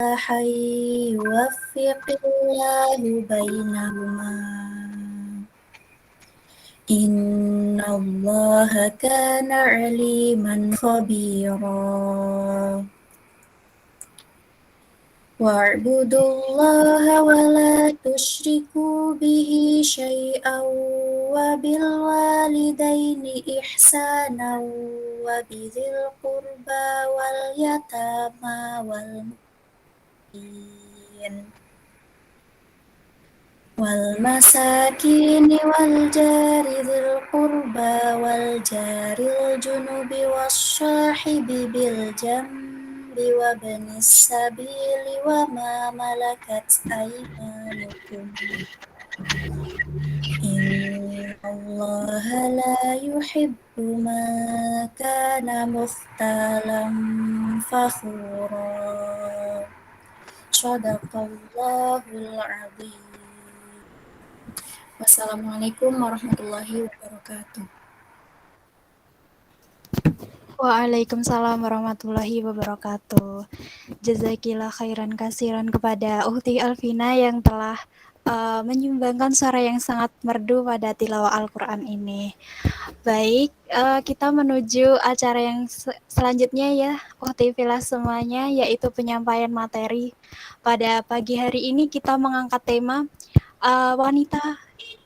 يوفق الله بينهما إن الله كان عليما خبيرا واعبدوا الله ولا تشركوا به شيئا وبالوالدين إحسانا وبذي القربى واليتامى والمساكين والجار ذي القربى والجار الجنب والصاحب بالجنب وابن السبيل وما ملكت أيمانكم إن الله لا يحب من كان مختالا فخورا صدق الله العظيم. Wassalamualaikum warahmatullahi wabarakatuh. Waalaikumsalam warahmatullahi wabarakatuh. Jazakillah khairan kasiran kepada Ukhti Alvina yang telah menyumbangkan suara yang sangat merdu pada tilawah Al-Quran ini. Baik, kita menuju acara yang selanjutnya ya, Ukhti Villa semuanya, yaitu penyampaian materi. Pada pagi hari ini kita mengangkat tema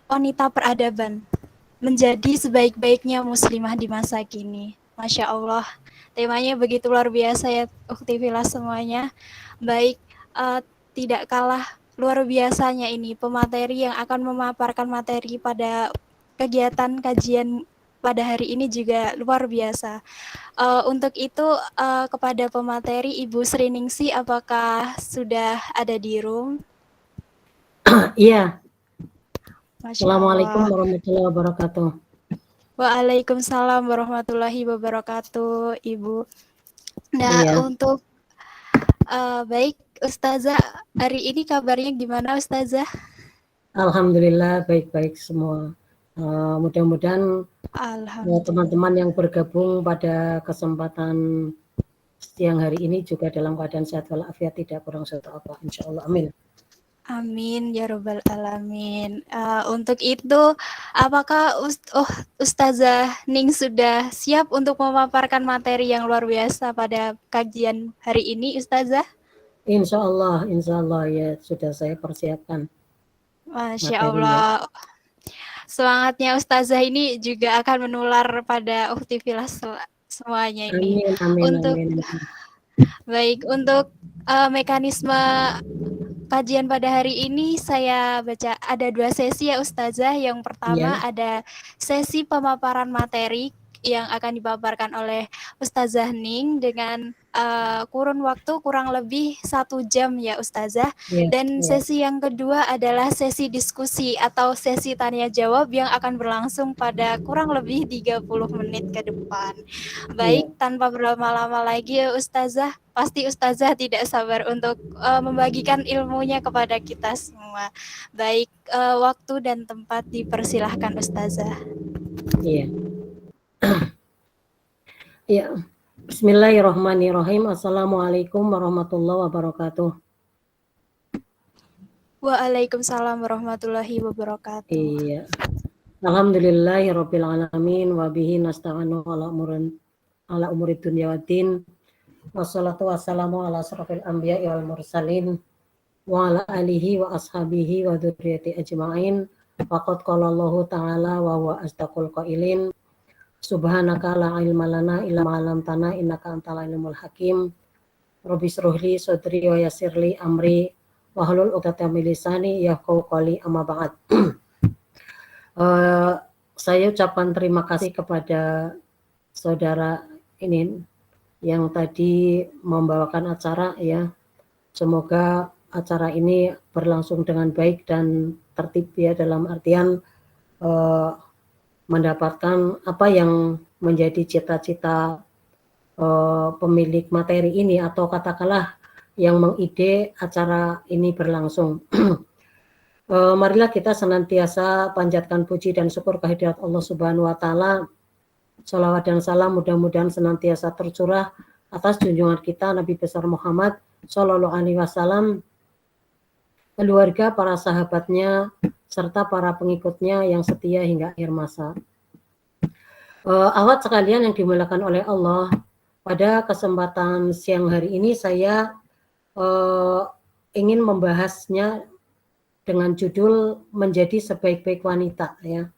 wanita peradaban, menjadi sebaik-baiknya muslimah di masa kini. Masya Allah, temanya begitu luar biasa ya, Ukhti Villa semuanya. Baik, tidak kalah luar biasanya ini pemateri yang akan memaparkan materi pada kegiatan kajian pada hari ini juga luar biasa. Untuk itu kepada pemateri Ibu Sriningsi, apakah sudah ada di room? Iya. Assalamualaikum warahmatullahi wabarakatuh. Waalaikumsalam warahmatullahi wabarakatuh, Ibu. Nah, iya. Untuk baik, Ustazah, hari ini kabarnya gimana, Ustazah? Alhamdulillah baik-baik semua. Mudah-mudahan teman-teman yang bergabung pada kesempatan siang hari ini juga dalam keadaan sehat walafiat, tidak kurang suatu apa, insya Allah, amin. Amin ya robbal alamin. Untuk itu, apakah Ustazah Ning sudah siap untuk memaparkan materi yang luar biasa pada kajian hari ini, Ustazah? Insya Allah ya sudah saya persiapkan. Masya Allah. Semangatnya Ustazah ini juga akan menular pada Ukhti Villa semuanya ini. Amin. Baik, untuk mekanisme kajian pada hari ini saya baca ada 2 sesi ya Ustazah. Yang pertama ada sesi pemaparan materi yang akan dipaparkan oleh Ustazah Ning dengan kurun waktu kurang lebih 1 jam ya Ustazah. Dan sesi yang kedua adalah sesi diskusi atau sesi tanya jawab yang akan berlangsung pada kurang lebih 30 menit ke depan. Baik, tanpa berlama-lama lagi ya Ustazah, pasti Ustazah tidak sabar untuk membagikan ilmunya kepada kita semua. Baik, waktu dan tempat dipersilahkan Ustazah. Iya. Ya, bismillahirrahmanirrahim. Assalamualaikum warahmatullahi wabarakatuh. Waalaikumsalam warahmatullahi wabarakatuh. Iya. Alhamdulillahirabbil alamin wa bihi nasta'inu ala umuri dunya waddin. Wassalatu wassalamu ala asrofil anbiya'i wal mursalin wa ala alihi wa ashabihi wa dzurriyyati ajma'in. Faqad qala Allahu ta'ala wa huwa asdaqul qailin. Subhanaka la ilma lana illa ma 'allamtana innaka antal alimul hakim. Rabbi shrahli sadri wa yassirli amri wahlul 'uqdatam min lisani yafqahu qawli, amma ba'd. Saya ucapkan terima kasih kepada saudara ini yang tadi membawakan acara ya. Semoga acara ini berlangsung dengan baik dan tertib ya, dalam artian mendapatkan apa yang menjadi cita-cita pemilik materi ini, atau katakanlah yang mengide acara ini berlangsung. Marilah kita senantiasa panjatkan puji dan syukur kehadirat Allah Subhanahu wa Ta'ala. Shalawat dan salam mudah-mudahan senantiasa tercurah atas junjungan kita Nabi besar Muhammad Shallallahu Alaihi Wasallam, keluarga, para sahabatnya, serta para pengikutnya yang setia hingga akhir masa. Awat sekalian yang dimuliakan oleh Allah, pada kesempatan siang hari ini saya ingin membahasnya dengan judul menjadi sebaik-baik wanita, ya.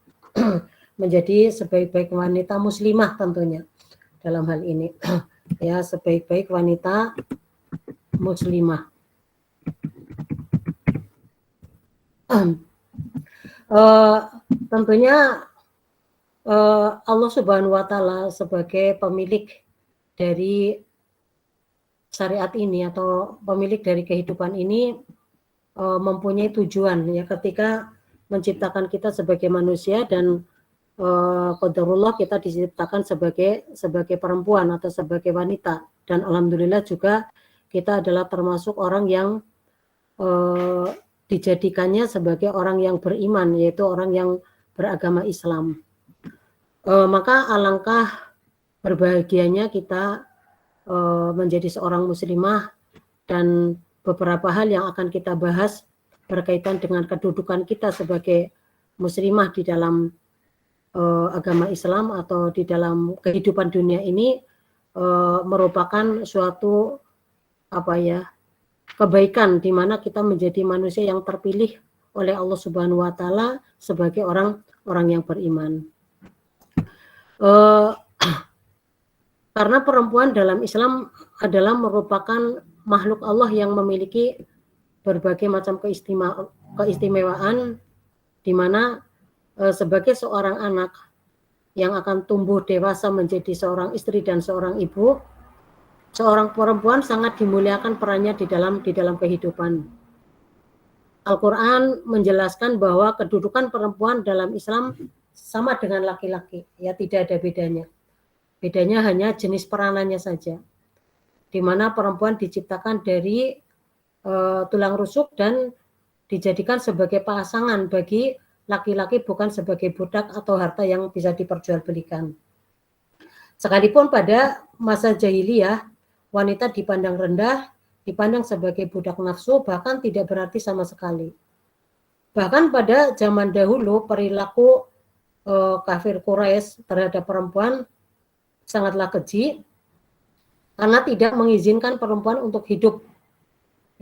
Menjadi sebaik-baik wanita muslimah tentunya dalam hal ini. Ya, sebaik-baik wanita muslimah. Tentunya Allah Subhanahu wa Ta'ala sebagai pemilik dari syariat ini atau pemilik dari kehidupan ini mempunyai tujuan, ya, ketika menciptakan kita sebagai manusia dan qadarullah kita diciptakan sebagai perempuan atau sebagai wanita, dan alhamdulillah juga kita adalah termasuk orang yang dijadikannya sebagai orang yang beriman, yaitu orang yang beragama Islam. Maka alangkah berbahagianya kita menjadi seorang muslimah, dan beberapa hal yang akan kita bahas berkaitan dengan kedudukan kita sebagai muslimah di dalam agama Islam atau di dalam kehidupan dunia ini merupakan suatu kebaikan di mana kita menjadi manusia yang terpilih oleh Allah Subhanahu wa Ta'ala sebagai orang yang beriman. Karena perempuan dalam Islam adalah merupakan makhluk Allah yang memiliki berbagai macam keistimewaan, di mana sebagai seorang anak yang akan tumbuh dewasa menjadi seorang istri dan seorang ibu, seorang perempuan sangat dimuliakan perannya di dalam kehidupan. Al-Quran menjelaskan bahwa kedudukan perempuan dalam Islam sama dengan laki-laki, ya, tidak ada bedanya. Bedanya hanya jenis peranannya saja, di mana perempuan diciptakan dari tulang rusuk dan dijadikan sebagai pasangan bagi laki-laki, bukan sebagai budak atau harta yang bisa diperjualbelikan. Sekalipun pada masa jahiliyah wanita dipandang rendah, dipandang sebagai budak nafsu, bahkan tidak berarti sama sekali. Bahkan pada zaman dahulu perilaku kafir Quraisy terhadap perempuan sangatlah keji, karena tidak mengizinkan perempuan untuk hidup,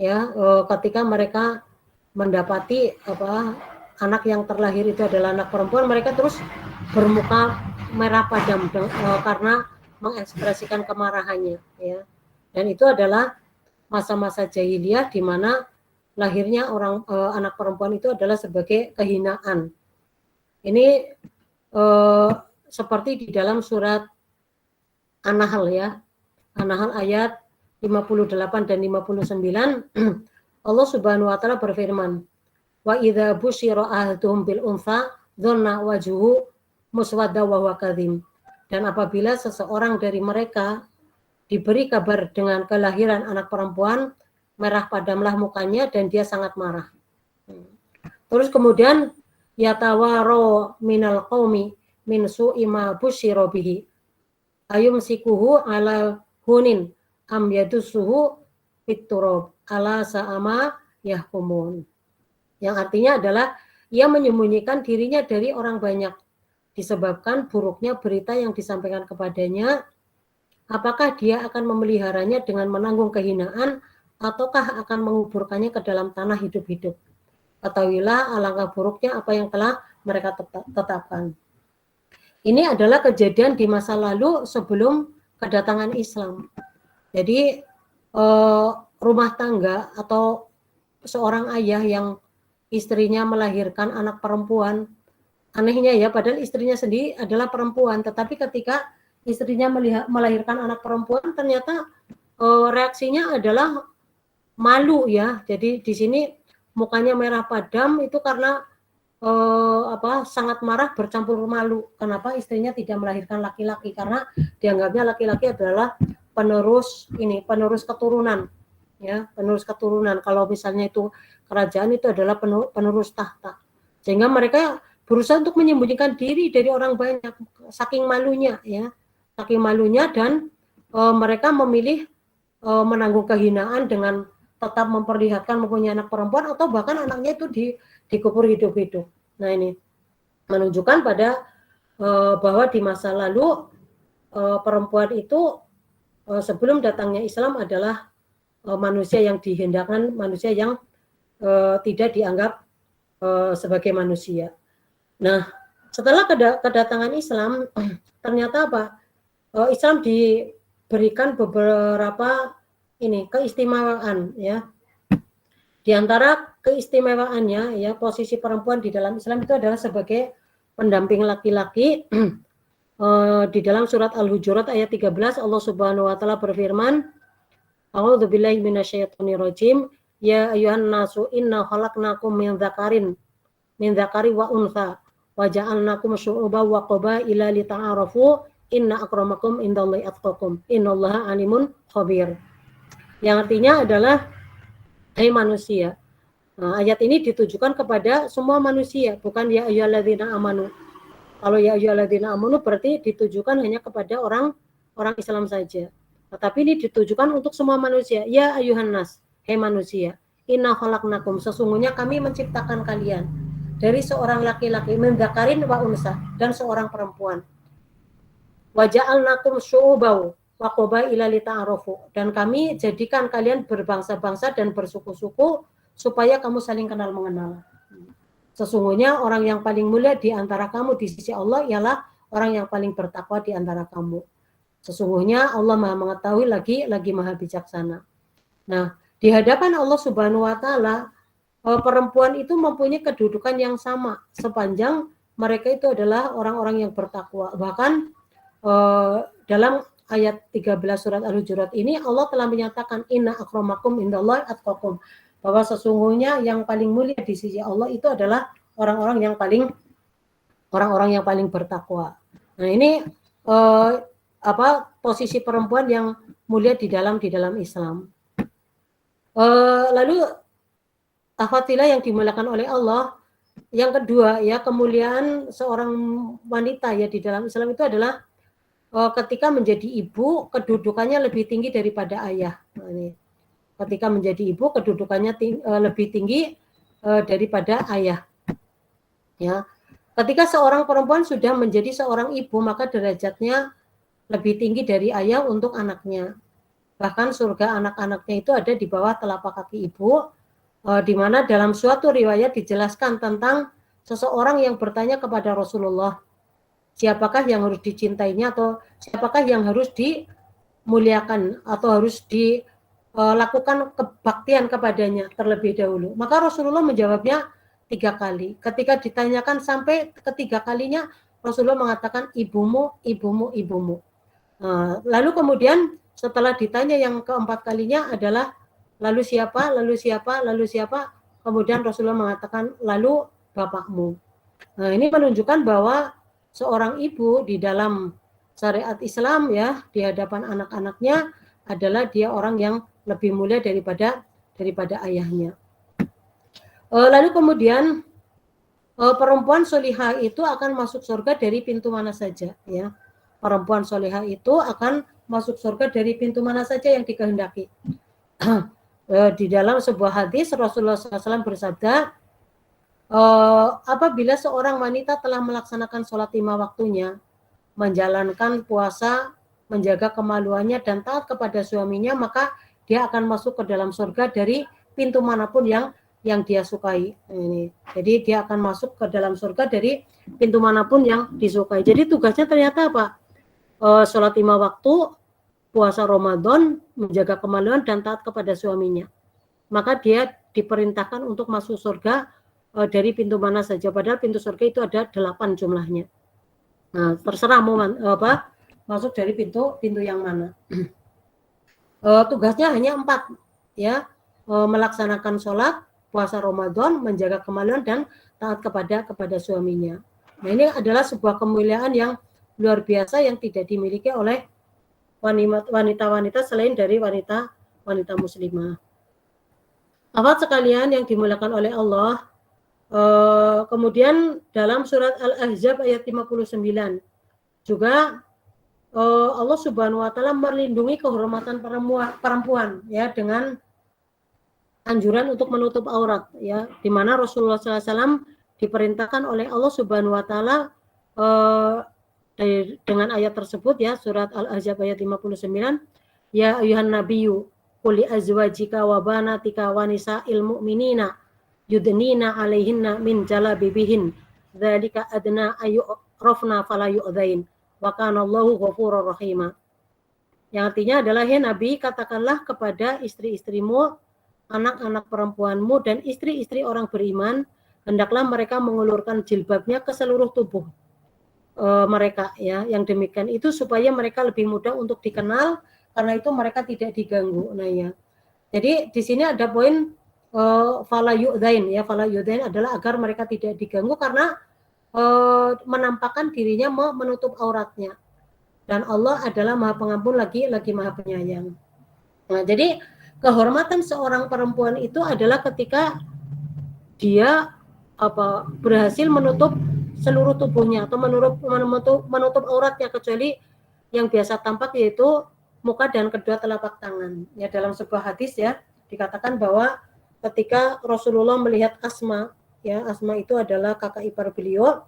ya. Ketika mereka mendapati anak yang terlahir itu adalah anak perempuan, mereka terus bermuka merah padam karena mengekspresikan kemarahannya, ya. Dan itu adalah masa-masa jahiliyah di mana lahirnya anak perempuan itu adalah sebagai kehinaan. Ini seperti di dalam surat An-Nahl, ya. An-Nahl ayat 58 dan 59, Allah Subhanahu wa Ta'ala berfirman, wa idza busyira ahaduhum bil untha dhanna wajhuhu muswadda wa huwa kadhim. Dan apabila seseorang dari mereka diberi kabar dengan kelahiran anak perempuan, merah padamlah mukanya dan dia sangat marah. Terus kemudian yatawaro minal qaumi min su'i ma busyira bihi ayumsikuhu ala hunin am yadussuhu fit-turab ala sa'ama yahkumun. Yang artinya adalah ia menyembunyikan dirinya dari orang banyak disebabkan buruknya berita yang disampaikan kepadanya. Apakah dia akan memeliharanya dengan menanggung kehinaan ataukah akan menguburkannya ke dalam tanah hidup-hidup? Ketahuilah alangkah buruknya apa yang telah mereka tetapkan. Ini adalah kejadian di masa lalu sebelum kedatangan Islam. Jadi rumah tangga atau seorang ayah yang istrinya melahirkan anak perempuan, anehnya ya, padahal istrinya sendiri adalah perempuan, tetapi ketika istrinya melahirkan anak perempuan ternyata reaksinya adalah malu, ya. Jadi di sini mukanya merah padam itu karena sangat marah bercampur malu. Kenapa istrinya tidak melahirkan laki-laki? Karena dianggapnya laki-laki adalah penerus keturunan, ya, penerus keturunan. Kalau misalnya itu kerajaan, itu adalah penerus tahta. Sehingga mereka berusaha untuk menyembunyikan diri dari orang banyak, saking malunya, ya, saking malunya, dan mereka memilih menanggung kehinaan dengan tetap memperlihatkan mempunyai anak perempuan, atau bahkan anaknya itu dikubur hidup-hidup. Nah, ini menunjukkan pada bahwa di masa lalu perempuan itu sebelum datangnya Islam adalah manusia yang dihendakkan, manusia yang tidak dianggap sebagai manusia. Nah, setelah kedatangan Islam, ternyata apa? Islam diberikan beberapa keistimewaan, ya. Di antara keistimewaannya, ya, posisi perempuan di dalam Islam itu adalah sebagai pendamping laki-laki. Di dalam surat Al-Hujurat ayat 13 Allah Subhanahu wa taala berfirman, A'udzubillahi minasyaitonirrajim, ya ayyuhan nasu inna khalaqnakum min dzakari wa untha wa ja'alnakum syu'uban wa qabaila lita'arafu inna akramakum indallahi atqakum innallaha alimun khabir. Yang artinya adalah, hai manusia. Nah, ayat ini ditujukan kepada semua manusia, bukan ya ayyuhalladzina amanu. Kalau ya ayyuhalladzina amanu berarti ditujukan hanya kepada orang Islam saja. Tetapi ini ditujukan untuk semua manusia. Ya ayyuhan nas, hai manusia. Inna khalaqnakum, sesungguhnya kami menciptakan kalian dari seorang laki-laki, min dzakarin wa unsa, dan seorang perempuan. Wa ja'alnakum syu'uban wa qabaila lita'arafu, dan kami jadikan kalian berbangsa-bangsa dan bersuku-suku supaya kamu saling kenal mengenal. Sesungguhnya orang yang paling mulia di antara kamu di sisi Allah ialah orang yang paling bertakwa di antara kamu. Sesungguhnya Allah Maha mengetahui lagi Maha bijaksana. Nah, di hadapan Allah Subhanahu wa taala, perempuan itu mempunyai kedudukan yang sama sepanjang mereka itu adalah orang-orang yang bertakwa. Bahkan dalam ayat 13 surat Al-Hujurat ini Allah telah menyatakan inna akramakum indallahi atqakum, bahwa sesungguhnya yang paling mulia di sisi Allah itu adalah orang-orang yang paling bertakwa. Nah, ini posisi perempuan yang mulia di dalam Islam. Lalu akhwatilah yang dimuliakan oleh Allah, yang kedua, ya, kemuliaan seorang wanita ya di dalam Islam itu adalah ketika menjadi ibu kedudukannya lebih tinggi daripada ayah. Nah, ini. Ketika menjadi ibu kedudukannya lebih tinggi daripada ayah. Ya, ketika seorang perempuan sudah menjadi seorang ibu, maka derajatnya lebih tinggi dari ayah untuk anaknya. Bahkan surga anak-anaknya itu ada di bawah telapak kaki ibu, di mana dalam suatu riwayat dijelaskan tentang seseorang yang bertanya kepada Rasulullah, siapakah yang harus dicintainya atau siapakah yang harus dimuliakan atau harus lakukan kebaktian kepadanya terlebih dahulu. Maka Rasulullah menjawabnya 3 kali. Ketika ditanyakan sampai ketiga kalinya, Rasulullah mengatakan ibumu, ibumu, ibumu. Lalu kemudian setelah ditanya yang keempat kalinya adalah lalu siapa, lalu siapa, lalu siapa. Kemudian Rasulullah mengatakan lalu bapakmu. Nah, ini menunjukkan bahwa seorang ibu di dalam syariat Islam, ya, di hadapan anak-anaknya adalah dia orang yang lebih mulia daripada ayahnya. Lalu kemudian perempuan solihah itu akan masuk surga dari pintu mana saja, ya. Perempuan solihah itu akan masuk surga dari pintu mana saja yang dikehendaki. Di dalam sebuah hadis Rasulullah SAW bersabda, apabila seorang wanita telah melaksanakan sholat 5 waktunya, menjalankan puasa, menjaga kemaluannya dan taat kepada suaminya, maka dia akan masuk ke dalam surga dari pintu manapun yang dia sukai. Ini. Jadi dia akan masuk ke dalam surga dari pintu manapun yang disukai. Jadi tugasnya ternyata apa? Sholat 5 waktu, puasa Ramadan, menjaga kemaluan dan taat kepada suaminya. Maka dia diperintahkan untuk masuk surga dari pintu mana saja. Padahal pintu surga itu ada 8 jumlahnya. Nah, terserah mau masuk dari pintu yang mana. Tugasnya hanya 4, ya, melaksanakan sholat, puasa Ramadan, menjaga kemaluan dan taat kepada suaminya. Nah, ini adalah sebuah kemuliaan yang luar biasa yang tidak dimiliki oleh wanita-wanita selain dari wanita muslimah. Akhwat sekalian yang dimuliakan oleh Allah, kemudian dalam surat Al-Ahzab ayat 59 juga Allah Subhanahu wa taala melindungi kehormatan perempuan ya dengan anjuran untuk menutup aurat ya, di mana Rasulullah SAW diperintahkan oleh Allah Subhanahu wa taala dengan ayat tersebut ya, surat Al-Ahzab ayat 59, ya ayuhan nabiyyu qul li azwajika wa banatika wa nisa'il mu'minina yudnina 'alaihinna min jalabibihin dzalika adna ayyurafna fala yu'dzain wa kana Allahu ghafurur rahim. Yang artinya adalah, hai Nabi, katakanlah kepada istri-istrimu, anak-anak perempuanmu dan istri-istri orang beriman, hendaklah mereka mengulurkan jilbabnya ke seluruh tubuh mereka ya. Yang demikian itu supaya mereka lebih mudah untuk dikenal, karena itu mereka tidak diganggu. Nah ya. Jadi di sini ada poin fala yu'dzain ya. Fala yu'dzain adalah agar mereka tidak diganggu karena menampakkan dirinya menutup auratnya. Dan Allah adalah Maha Pengampun lagi Maha Penyayang. Nah, jadi kehormatan seorang perempuan itu adalah ketika dia berhasil menutup seluruh tubuhnya atau menutup auratnya, kecuali yang biasa tampak yaitu muka dan kedua telapak tangan. Ya, dalam sebuah hadis ya dikatakan bahwa ketika Rasulullah melihat Asma, ya Asma itu adalah kakak ipar beliau,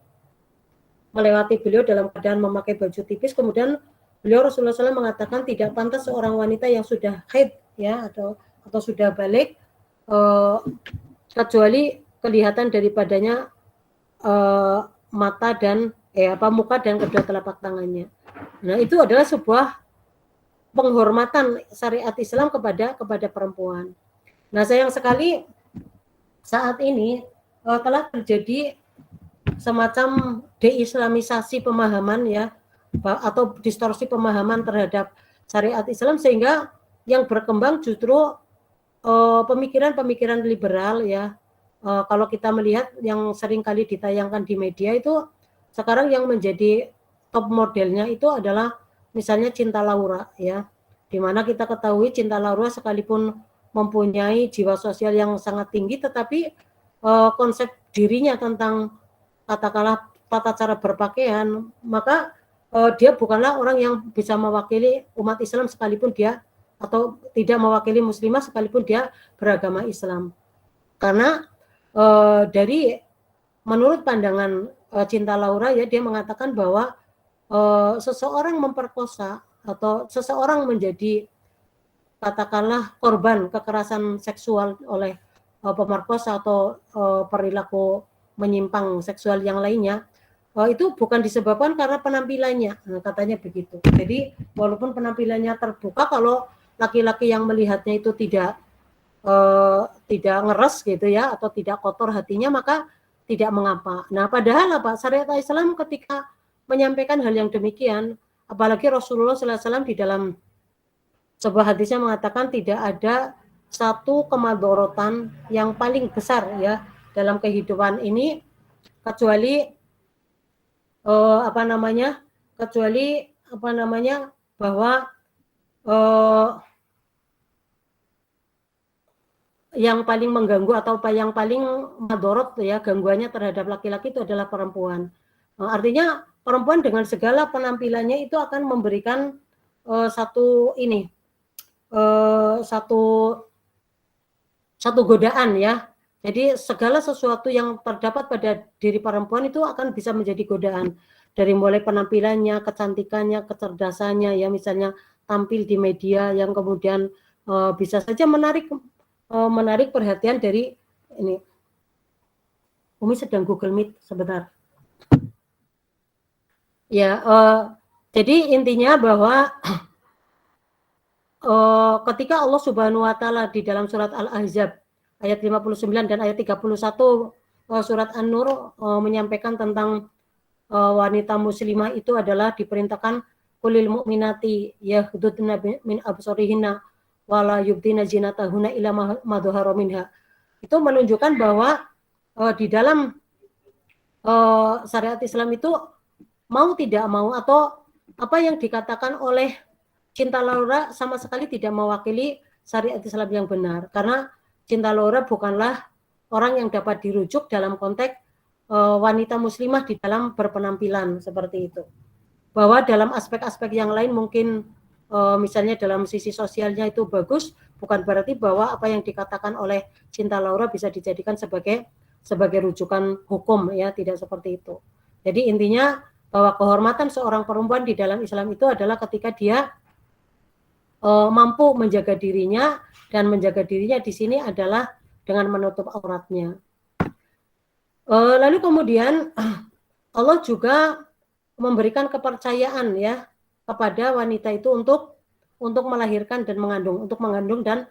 melewati beliau dalam keadaan memakai baju tipis, kemudian beliau Rasulullah SAW mengatakan tidak pantas seorang wanita yang sudah haid ya atau sudah balik kecuali kelihatan daripadanya mata dan muka dan kedua telapak tangannya. Nah, itu adalah sebuah penghormatan syariat Islam kepada perempuan. Nah, sayang sekali saat ini telah terjadi semacam deislamisasi pemahaman ya, atau distorsi pemahaman terhadap syariat Islam, sehingga yang berkembang justru pemikiran-pemikiran liberal ya. Kalau kita melihat yang sering kali ditayangkan di media itu sekarang yang menjadi top modelnya itu adalah misalnya Cinta Laura ya, di mana kita ketahui Cinta Laura sekalipun mempunyai jiwa sosial yang sangat tinggi, tetapi konsep dirinya tentang katakanlah tata cara berpakaian, maka dia bukanlah orang yang bisa mewakili umat Islam sekalipun dia, atau tidak mewakili muslimah sekalipun dia beragama Islam. Karena dari menurut pandangan Cinta Laura ya, dia mengatakan bahwa seseorang memperkosa atau seseorang menjadi katakanlah korban kekerasan seksual oleh pemerkosa atau perilaku menyimpang seksual yang lainnya, itu bukan disebabkan karena penampilannya, katanya begitu. Jadi walaupun penampilannya terbuka, kalau laki-laki yang melihatnya itu tidak ngeres gitu ya, atau tidak kotor hatinya, maka tidak mengapa. Nah, padahal syariat Islam ketika menyampaikan hal yang demikian, apalagi Rasulullah SAW di dalam sebuah hadisnya mengatakan tidak ada satu kemadorotan yang paling besar ya dalam kehidupan ini kecuali bahwa yang paling mengganggu atau yang paling madorot ya gangguannya terhadap laki-laki itu adalah perempuan. Artinya perempuan dengan segala penampilannya itu akan memberikan satu godaan ya. Jadi segala sesuatu yang terdapat pada diri perempuan itu akan bisa menjadi godaan, dari mulai penampilannya, kecantikannya, kecerdasannya ya, misalnya tampil di media yang kemudian bisa saja menarik perhatian dari ini. Umi sedang Google Meet sebentar. Ya, jadi intinya bahwa ketika Allah Subhanahu wa taala di dalam surat Al-Ahzab ayat 59 dan ayat 31 surat An-Nur menyampaikan tentang wanita muslimah itu adalah diperintahkan kulil mu'minati yaghdudna min absarihinna wala yubdina zinatahunna illa ma dhahara minha. Itu menunjukkan bahwa di dalam syariat Islam itu mau tidak mau, atau apa yang dikatakan oleh Cinta Laura sama sekali tidak mewakili syariat Islam yang benar, karena Cinta Laura bukanlah orang yang dapat dirujuk dalam konteks wanita muslimah di dalam berpenampilan seperti itu. bahwa dalam aspek-aspek yang lain mungkin misalnya dalam sisi sosialnya itu bagus, bukan berarti bahwa apa yang dikatakan oleh Cinta Laura bisa dijadikan sebagai rujukan hukum, ya, tidak seperti itu. Jadi intinya bahwa kehormatan seorang perempuan di dalam Islam itu adalah ketika dia mampu menjaga dirinya, dan menjaga dirinya di sini adalah dengan menutup auratnya. Lalu kemudian Allah juga memberikan kepercayaan, ya, kepada wanita itu untuk melahirkan dan mengandung, dan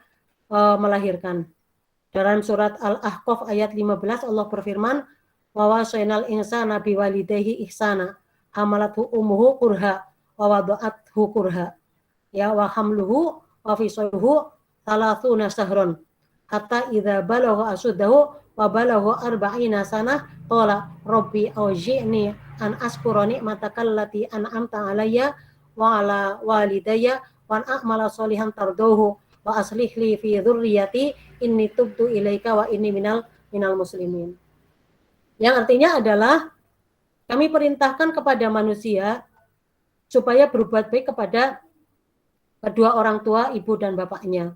melahirkan. Dalam surat Al-Ahqaf ayat 15 Allah berfirman, wa wasainal insana biwalidayhi ihsana hamalathu ummuhu kurha wa wada'athu kurha, ya, wa hamluhu wa fisaluhu 30 syahron hatta idza balagha asuddahu wa balagha 40 sanah qala rabbi auzi'ni an askura ni'mataka allati an'amta alayya wa ala walidayya wa an a'mala sholihan tardahu wa aslih li fi dzurriyyati inni tubtu ilaika wa inni minal muslimin. Yang artinya adalah kami perintahkan kepada manusia supaya berbuat baik kepada kedua orang tua, ibu dan bapaknya.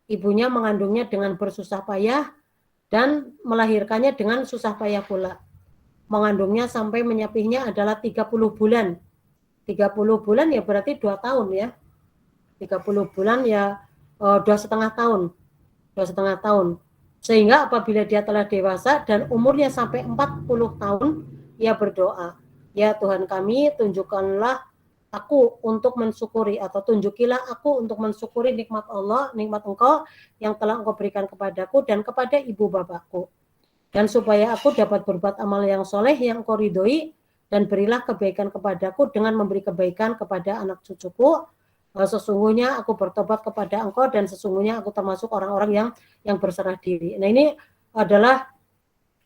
Ibunya mengandungnya dengan bersusah payah dan melahirkannya dengan susah payah pula. Mengandungnya sampai menyapihnya adalah 30 bulan. 30 bulan ya berarti 2 tahun, ya. 30 bulan ya 2,5 tahun. 2,5 tahun. Sehingga apabila dia telah dewasa dan umurnya sampai 40 tahun, ia berdoa, ya Tuhan kami, tunjukkanlah aku untuk mensyukuri, atau tunjukilah aku untuk mensyukuri nikmat Allah, nikmat Engkau yang telah Engkau berikan kepadaku dan kepada ibu bapakku. Dan supaya aku dapat berbuat amal yang soleh yang Engkau ridhoi, dan berilah kebaikan kepadaku dengan memberi kebaikan kepada anak cucuku. Sesungguhnya aku bertobat kepada Engkau dan sesungguhnya aku termasuk orang-orang yang berserah diri. Nah, ini adalah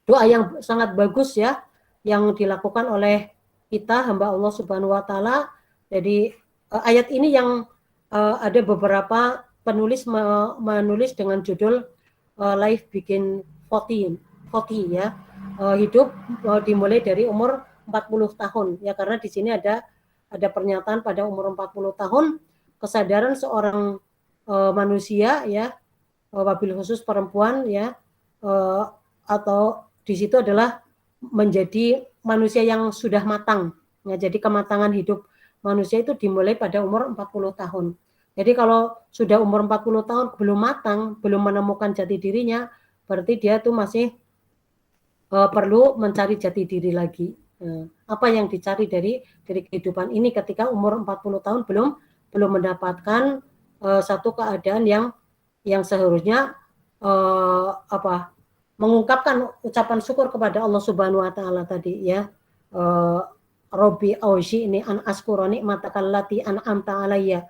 doa yang sangat bagus, ya, yang dilakukan oleh kita hamba Allah Subhanahu wa taala. Jadi ayat ini yang ada beberapa penulis menulis dengan judul Life Begin 40, ya. Hidup dimulai dari umur 40 tahun, ya, karena di sini ada pernyataan pada umur 40 tahun kesadaran seorang manusia, ya, wabil khusus perempuan, ya, atau di situ adalah menjadi manusia yang sudah matang, ya. Jadi kematangan hidup manusia itu dimulai pada umur 40 tahun. Jadi kalau sudah umur 40 tahun belum matang, belum menemukan jati dirinya, berarti dia tuh masih perlu mencari jati diri lagi. Apa yang dicari dari kehidupan ini ketika umur 40 tahun belum mendapatkan satu keadaan yang seharusnya mengungkapkan ucapan syukur kepada Allah Subhanahu wa taala tadi, ya. Rabbi auzi'ni an askura ni'mataka allati an'amta alayya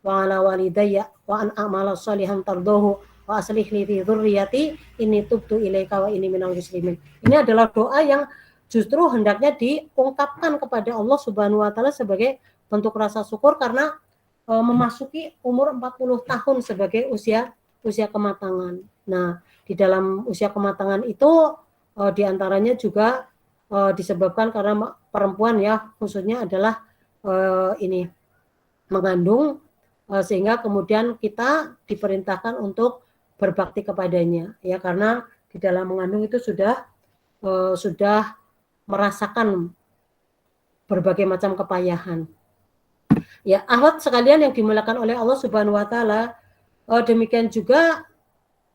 wa ala walidayya wa an a'mala sholihan tardahu wa aslih li fi dzurriyyati inni tubtu ilaika wa inni minal muslimin. Ini adalah doa yang justru hendaknya diungkapkan kepada Allah Subhanahu wa taala sebagai bentuk rasa syukur karena memasuki umur 40 tahun sebagai usia kematangan. Nah, di dalam usia kematangan itu diantaranya juga disebabkan karena perempuan, ya, khususnya adalah ini mengandung, sehingga kemudian kita diperintahkan untuk berbakti kepadanya, ya, karena di dalam mengandung itu sudah merasakan berbagai macam kepayahan. Ya, akhwat sekalian yang dimuliakan oleh Allah Subhanahu wa taala, demikian juga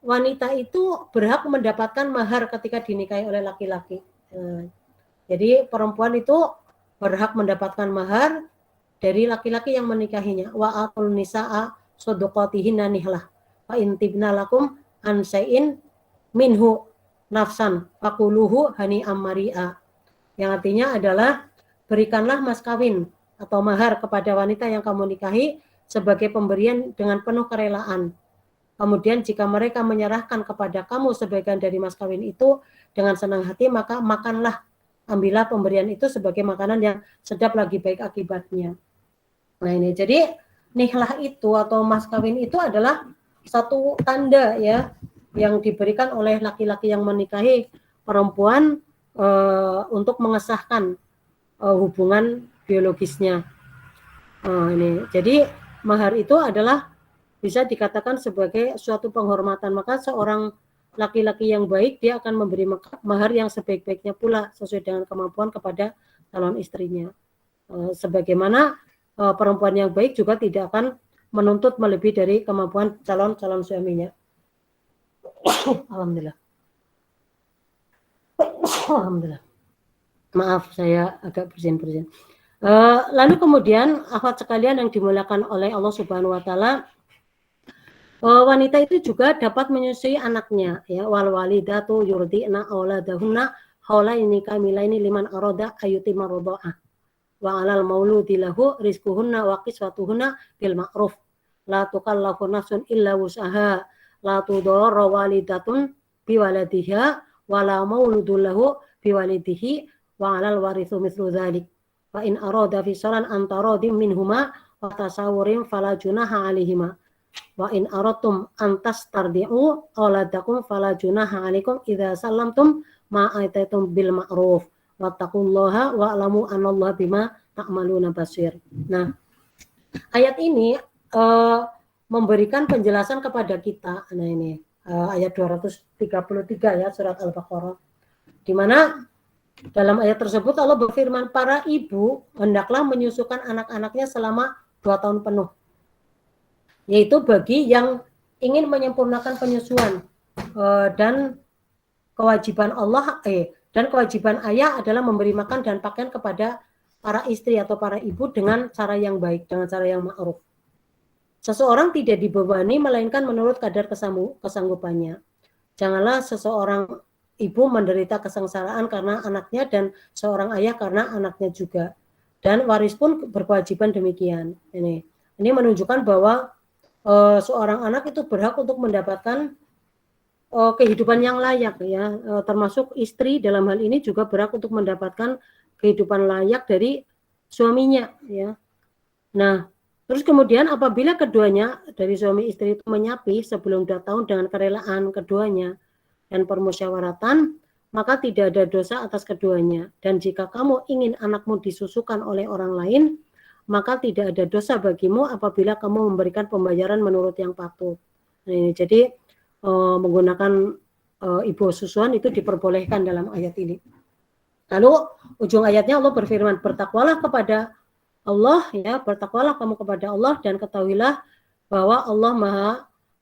wanita itu berhak mendapatkan mahar ketika dinikahi oleh laki-laki. Jadi perempuan itu berhak mendapatkan mahar dari laki-laki yang menikahinya. Wa atul nisaa shadaqatihinna nihlah fa in tibna lakum an syai'in minhu nafsan faquluhu hani'am mari'a. Yang artinya adalah berikanlah mas kawin atau mahar kepada wanita yang kamu nikahi sebagai pemberian dengan penuh kerelaan. Kemudian jika mereka menyerahkan kepada kamu sebagian dari mas kawin itu dengan senang hati, maka makanlah, ambillah pemberian itu sebagai makanan yang sedap lagi baik akibatnya. Nah, ini jadi nihlah itu atau mas kawin itu adalah satu tanda, ya, yang diberikan oleh laki-laki yang menikahi perempuan untuk mengesahkan hubungan biologisnya. Ini. Jadi mahar itu adalah bisa dikatakan sebagai suatu penghormatan. Maka seorang laki-laki yang baik dia akan memberi mahar yang sebaik-baiknya pula sesuai dengan kemampuan kepada calon istrinya. Sebagaimana perempuan yang baik juga tidak akan menuntut melebihi dari kemampuan calon suaminya. Alhamdulillah. Alhamdulillah. Maaf, saya agak bersin-bersin. Lalu kemudian akhwat sekalian yang dimuliakan oleh Allah Subhanahu wa taala, wanita itu juga dapat menyusui anaknya, ya. Wal walidatu yurdi'na auladahunna haulaini kamilaini liman arada ayyutimma radha'ah. Wa 'alal mauludi lahu rizquhunna wa qiswatuhunna bil ma'ruf. La tukallafu nafsun illa wus'aha. La tudarra walidatun biwaladiha wa la mauludun lahu biwalidihi wa 'alal warithu mithlu dzalik. Wa in arada fisalan antaradim minhuma wa tasawurin fala junaha 'alaihima. Wa in aradtum an tastardi'u auladakum fala junaha 'alaikum idza sallamtum ma ataitum bil ma'ruf. Wattaqullaha wa'lamu anallaha bima ta'maluna basir. Nah, ayat ini memberikan penjelasan kepada kita. Nah, ini ayat 233 ya surat Al-Baqarah. Di mana dalam ayat tersebut Allah berfirman, para ibu hendaklah menyusukan anak-anaknya selama 2 tahun penuh. Yaitu bagi yang ingin menyempurnakan penyusuan, dan kewajiban kewajiban ayah adalah memberi makan dan pakaian kepada para istri atau para ibu dengan cara yang baik, dengan cara yang ma'ruf. Seseorang tidak dibebani melainkan menurut kadar kesanggupannya. Janganlah seseorang ibu menderita kesengsaraan karena anaknya dan seorang ayah karena anaknya juga. Dan waris pun berkewajiban demikian. Ini menunjukkan bahwa seorang anak itu berhak untuk mendapatkan kehidupan yang layak, ya. Termasuk istri dalam hal ini juga berhak untuk mendapatkan kehidupan layak dari suaminya, ya. Nah, terus kemudian apabila keduanya dari suami istri itu menyapi sebelum 2 tahun dengan kerelaan keduanya dan permusyawaratan, maka tidak ada dosa atas keduanya. Dan jika kamu ingin anakmu disusukan oleh orang lain, maka tidak ada dosa bagimu apabila kamu memberikan pembayaran menurut yang patut. Nah, ini jadi menggunakan ibu susuan itu diperbolehkan dalam ayat ini. Lalu ujung ayatnya Allah berfirman, bertakwalah kepada Allah, ya, bertakwalah kamu kepada Allah dan ketahuilah bahwa Allah Maha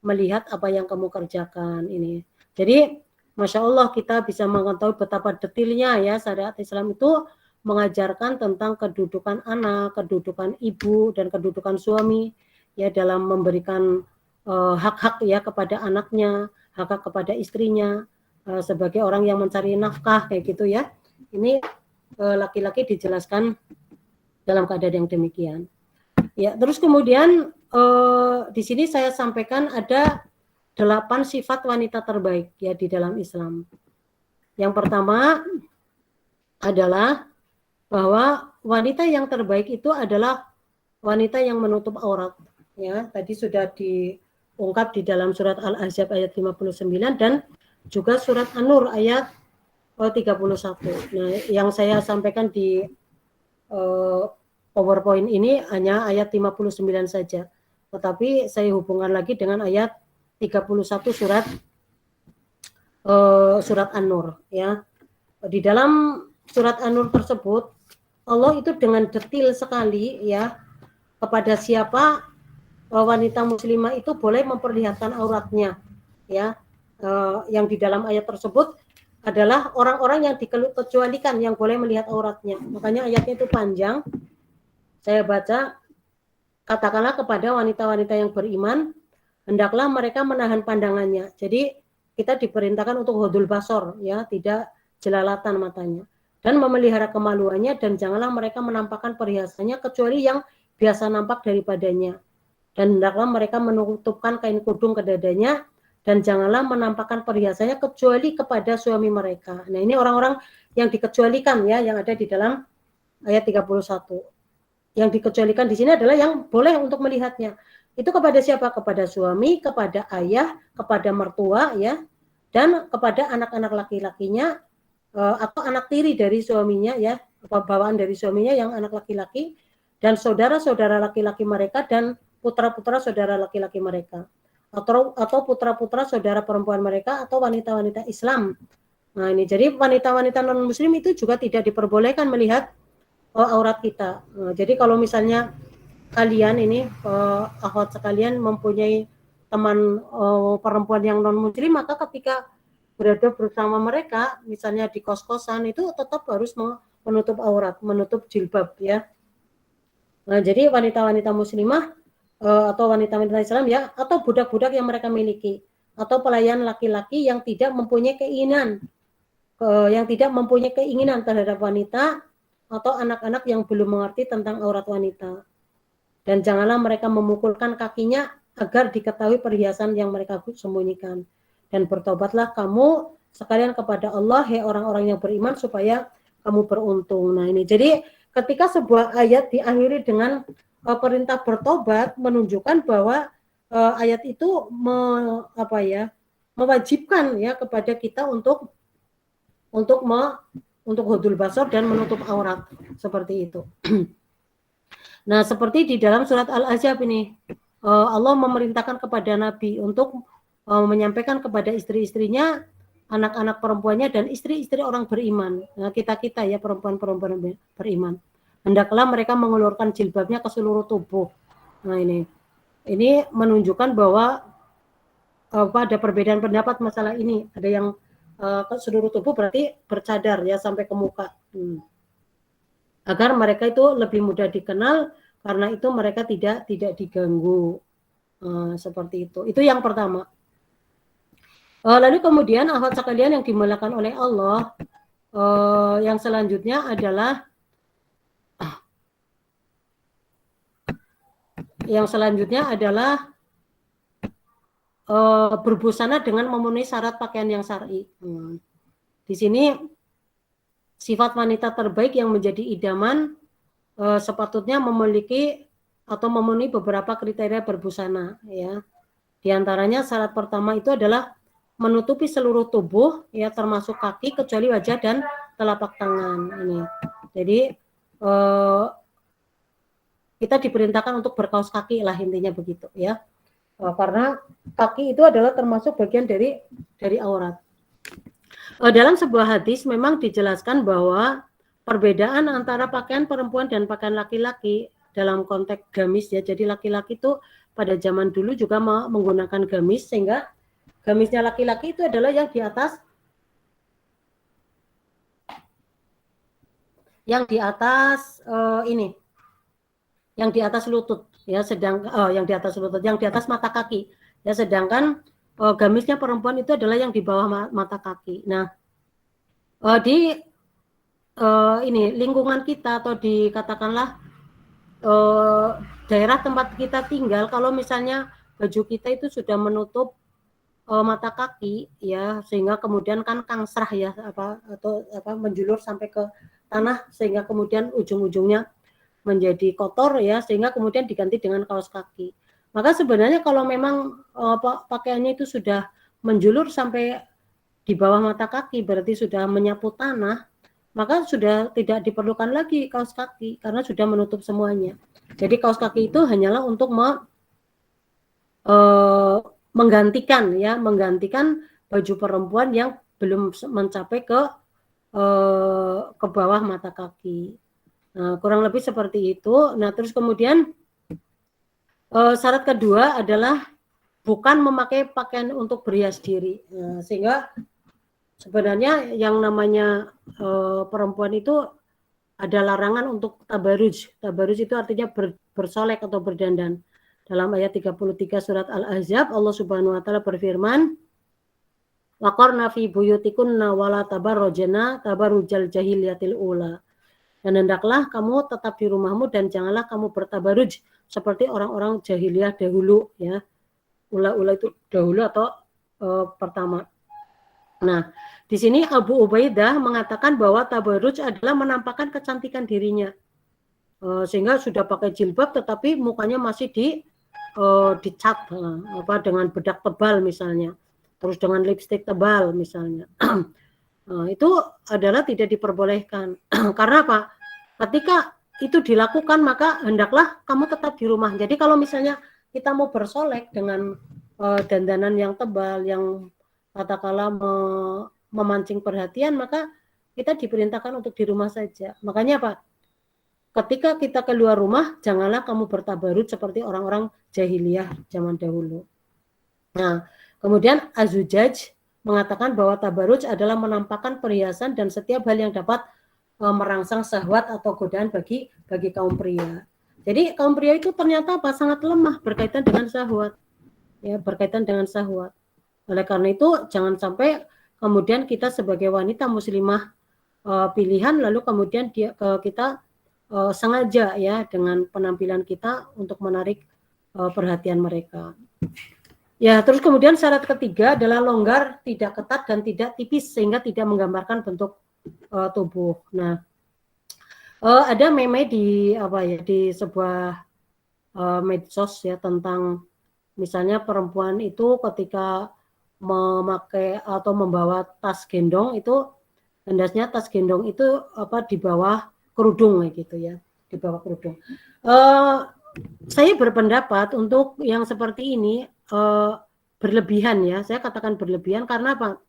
melihat apa yang kamu kerjakan. Ini. Jadi, Masya Allah kita bisa mengetahui betapa detailnya, ya, syariat Islam itu mengajarkan tentang kedudukan anak, kedudukan ibu dan kedudukan suami, ya, dalam memberikan hak-hak, ya, kepada anaknya, hak-hak kepada istrinya, sebagai orang yang mencari nafkah, kayak gitu, ya. Ini laki-laki dijelaskan dalam keadaan yang demikian. Ya, terus kemudian di sini saya sampaikan ada 8 sifat wanita terbaik, ya, di dalam Islam. Yang pertama adalah bahwa wanita yang terbaik itu adalah wanita yang menutup aurat, ya. Tadi sudah diungkap di dalam surat Al-Ahzab ayat 59 dan juga surat An-Nur ayat 31. Nah, yang saya sampaikan di PowerPoint ini hanya ayat 59 saja. Tetapi saya hubungkan lagi dengan ayat 31 surat An-Nur, ya. Di dalam surat An-Nur tersebut Allah itu dengan detail sekali, ya, kepada siapa wanita muslimah itu boleh memperlihatkan auratnya, ya. Yang di dalam ayat tersebut adalah orang-orang yang dikecualikan yang boleh melihat auratnya. Makanya ayatnya itu panjang. Saya baca, katakanlah kepada wanita-wanita yang beriman, hendaklah mereka menahan pandangannya. Jadi kita diperintahkan untuk hudul basor, ya, tidak jelalatan matanya. Dan memelihara kemaluannya dan janganlah mereka menampakkan perhiasannya kecuali yang biasa nampak daripadanya. Dan hendaklah mereka menutupkan kain kudung ke dadanya dan janganlah menampakkan perhiasannya kecuali kepada suami mereka. Nah, ini orang-orang yang dikecualikan, ya, yang ada di dalam ayat 31. Yang dikecualikan di sini adalah yang boleh untuk melihatnya. Itu kepada siapa? Kepada suami, kepada ayah, kepada mertua, ya, dan kepada anak-anak laki-lakinya atau anak tiri dari suaminya, ya, bawaan dari suaminya yang anak laki-laki, dan saudara-saudara laki-laki mereka dan putra-putra saudara laki-laki mereka, atau putra-putra saudara perempuan mereka, atau wanita-wanita Islam. Nah ini, jadi wanita-wanita non-muslim itu juga tidak diperbolehkan melihat aurat kita. Jadi kalau misalnya kalian ini, akhwat sekalian, mempunyai teman perempuan yang non-muslim, maka ketika berada bersama mereka, misalnya di kos-kosan, itu tetap harus menutup aurat, menutup jilbab ya. Nah, jadi wanita-wanita muslimah atau wanita-wanita Islam ya, atau budak-budak yang mereka miliki, atau pelayan laki-laki yang tidak mempunyai keinginan terhadap wanita, atau anak-anak yang belum mengerti tentang aurat wanita. Dan janganlah mereka memukulkan kakinya agar diketahui perhiasan yang mereka sembunyikan. Dan bertobatlah kamu sekalian kepada Allah, hai orang-orang yang beriman, supaya kamu beruntung. Nah ini, jadi ketika sebuah ayat diakhiri dengan perintah bertobat, menunjukkan bahwa ayat itu mewajibkan ya kepada kita untuk hudul basar dan menutup aurat, seperti itu. Nah, seperti di dalam surat Al-Ahzab ini, Allah memerintahkan kepada Nabi untuk menyampaikan kepada istri-istrinya, anak-anak perempuannya, dan istri-istri orang beriman. Nah, kita-kita ya, perempuan-perempuan beriman. Hendaklah mereka mengulurkan jilbabnya ke seluruh tubuh. Nah, ini menunjukkan bahwa ada perbedaan pendapat masalah ini. Ada yang ke seluruh tubuh berarti bercadar ya sampai ke muka. Agar mereka itu lebih mudah dikenal, karena itu mereka tidak diganggu. Seperti itu. Itu yang pertama. Lalu kemudian akhwat sekalian yang dimuliakan oleh Allah, yang selanjutnya adalah berbusana dengan memenuhi syarat pakaian yang syar'i. Di sini sifat wanita terbaik yang menjadi idaman sepatutnya memiliki atau memenuhi beberapa kriteria berbusana ya. Di antaranya syarat pertama itu adalah menutupi seluruh tubuh ya, termasuk kaki kecuali wajah dan telapak tangan ini. Jadi kita diperintahkan untuk berkaos kaki lah, intinya begitu ya. Karena kaki itu adalah termasuk bagian dari aurat. Dalam sebuah hadis memang dijelaskan bahwa perbedaan antara pakaian perempuan dan pakaian laki-laki dalam konteks gamis ya. Jadi laki-laki itu pada zaman dulu juga menggunakan gamis, sehingga gamisnya laki-laki itu adalah yang di atas yang di atas lutut ya, yang di atas mata kaki ya, sedangkan gamisnya perempuan itu adalah yang di bawah mata kaki. Nah, di lingkungan kita, atau dikatakanlah daerah tempat kita tinggal, kalau misalnya baju kita itu sudah menutup mata kaki ya, sehingga kemudian kan kangsrah ya, atau menjulur sampai ke tanah, sehingga kemudian ujung-ujungnya menjadi kotor ya, sehingga kemudian diganti dengan kaos kaki. Maka sebenarnya kalau memang pakaiannya itu sudah menjulur sampai di bawah mata kaki, berarti sudah menyapu tanah, maka sudah tidak diperlukan lagi kaos kaki karena sudah menutup semuanya. Jadi kaos kaki itu hanyalah untuk menggantikan baju perempuan yang belum mencapai ke bawah mata kaki. Nah, kurang lebih seperti itu. Nah, terus kemudian syarat kedua adalah bukan memakai pakaian untuk berhias diri. Nah, sehingga sebenarnya yang namanya perempuan itu ada larangan untuk tabaruj. Tabaruj itu artinya bersolek atau berdandan. Dalam ayat 33 surat Al-Ahzab, Allah Subhanahu wa taala berfirman, "Waqarna fi buyutikunna wala tabarrajna tabarrujal jahiliyatil ula." Dan hendaklah kamu tetap di rumahmu dan janganlah kamu bertabaruj seperti orang-orang jahiliyah dahulu ya. Ula-ula itu dahulu atau pertama. Nah, di sini Abu Ubaidah mengatakan bahwa tabaruj adalah menampakkan kecantikan dirinya. Sehingga sudah pakai jilbab tetapi mukanya masih dicat dengan bedak tebal misalnya. Terus dengan lipstik tebal misalnya. Itu adalah tidak diperbolehkan. Karena apa? Ketika itu dilakukan maka hendaklah kamu tetap di rumah. Jadi kalau misalnya kita mau bersolek dengan dandanan yang tebal, yang katakanlah memancing perhatian, maka kita diperintahkan untuk di rumah saja. Makanya apa? Ketika kita keluar rumah, janganlah kamu bertabarut seperti orang-orang jahiliyah zaman dahulu. Nah, kemudian Az-Zujaj mengatakan bahwa tabaruj adalah menampakkan perhiasan dan setiap hal yang dapat merangsang syahwat atau godaan bagi kaum pria. Jadi kaum pria itu ternyata apa? Sangat lemah berkaitan dengan syahwat. Ya, berkaitan dengan syahwat. Oleh karena itu jangan sampai kemudian kita sebagai wanita muslimah pilihan lalu kemudian kita sengaja ya dengan penampilan kita untuk menarik perhatian mereka. Ya, terus kemudian syarat ketiga adalah longgar, tidak ketat dan tidak tipis sehingga tidak menggambarkan bentuk tubuh. Nah, ada meme di sebuah medsos ya tentang misalnya perempuan itu ketika memakai atau membawa tas gendong itu hendaknya tas gendong itu di bawah kerudung gitu ya, di bawah kerudung. Saya berpendapat untuk yang seperti ini berlebihan ya, saya katakan berlebihan karena apa?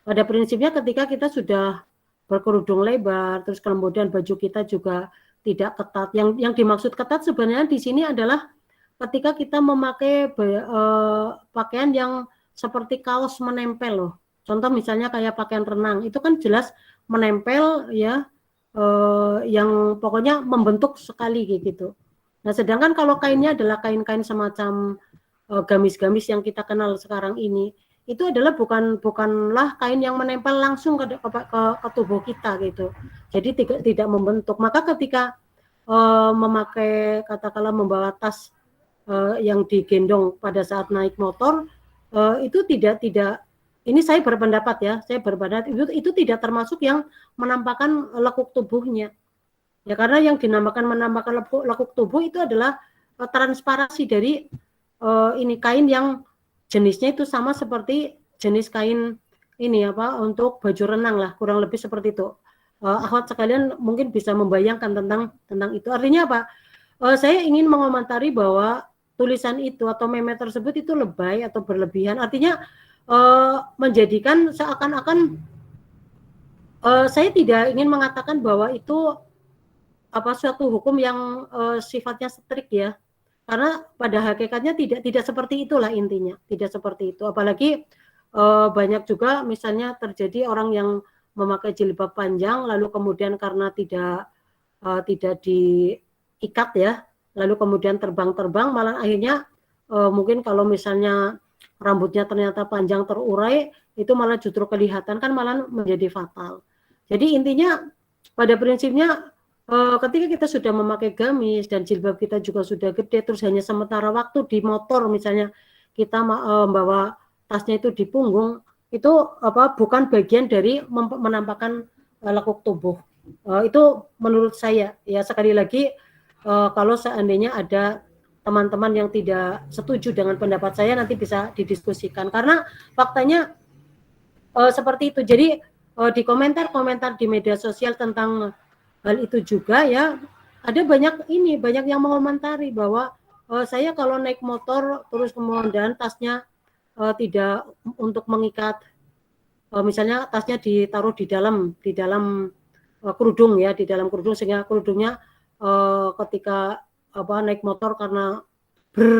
Pada prinsipnya ketika kita sudah berkerudung lebar, terus kemudian baju kita juga tidak ketat. Yang dimaksud ketat sebenarnya di sini adalah ketika kita memakai pakaian yang seperti kaos menempel loh. Contoh misalnya kayak pakaian renang, itu kan jelas menempel ya. Yang pokoknya membentuk sekali gitu. Nah, sedangkan kalau kainnya adalah kain-kain semacam gamis-gamis yang kita kenal sekarang ini, itu adalah bukanlah kain yang menempel langsung ke tubuh kita gitu. Jadi tidak membentuk. Maka ketika memakai katakanlah membawa tas yang digendong pada saat naik motor, itu tidak ini saya berpendapat ya, itu tidak termasuk yang menampakkan lekuk tubuhnya. Ya karena yang dinamakan menampakkan lekuk tubuh itu adalah transparansi dari ini kain yang jenisnya itu sama seperti jenis kain ini untuk baju renang lah, kurang lebih seperti itu. Akhwat sekalian mungkin bisa membayangkan tentang itu. Artinya apa? Saya ingin mengomentari bahwa tulisan itu atau meme tersebut itu lebay atau berlebihan. Artinya menjadikan seakan-akan saya tidak ingin mengatakan bahwa itu suatu hukum yang sifatnya strict ya, karena pada hakikatnya tidak seperti itulah intinya, tidak seperti itu. Apalagi banyak juga misalnya terjadi orang yang memakai jilbab panjang lalu kemudian karena tidak diikat ya, lalu kemudian terbang malah akhirnya mungkin kalau misalnya rambutnya ternyata panjang terurai, itu malah justru kelihatan kan malah menjadi fatal. Jadi intinya pada prinsipnya ketika kita sudah memakai gamis dan jilbab kita juga sudah gede, terus hanya sementara waktu di motor misalnya kita membawa tasnya itu di punggung, itu bukan bagian dari menampakkan lekuk tubuh. Itu menurut saya ya, sekali lagi kalau seandainya ada teman-teman yang tidak setuju dengan pendapat saya nanti bisa didiskusikan karena faktanya seperti itu. Jadi di komentar di media sosial tentang hal itu juga ya ada banyak yang mengomentari bahwa saya kalau naik motor terus kemudian tasnya tidak untuk mengikat, misalnya tasnya ditaruh di dalam kerudung ya, di dalam kerudung sehingga kerudungnya ketika naik motor karena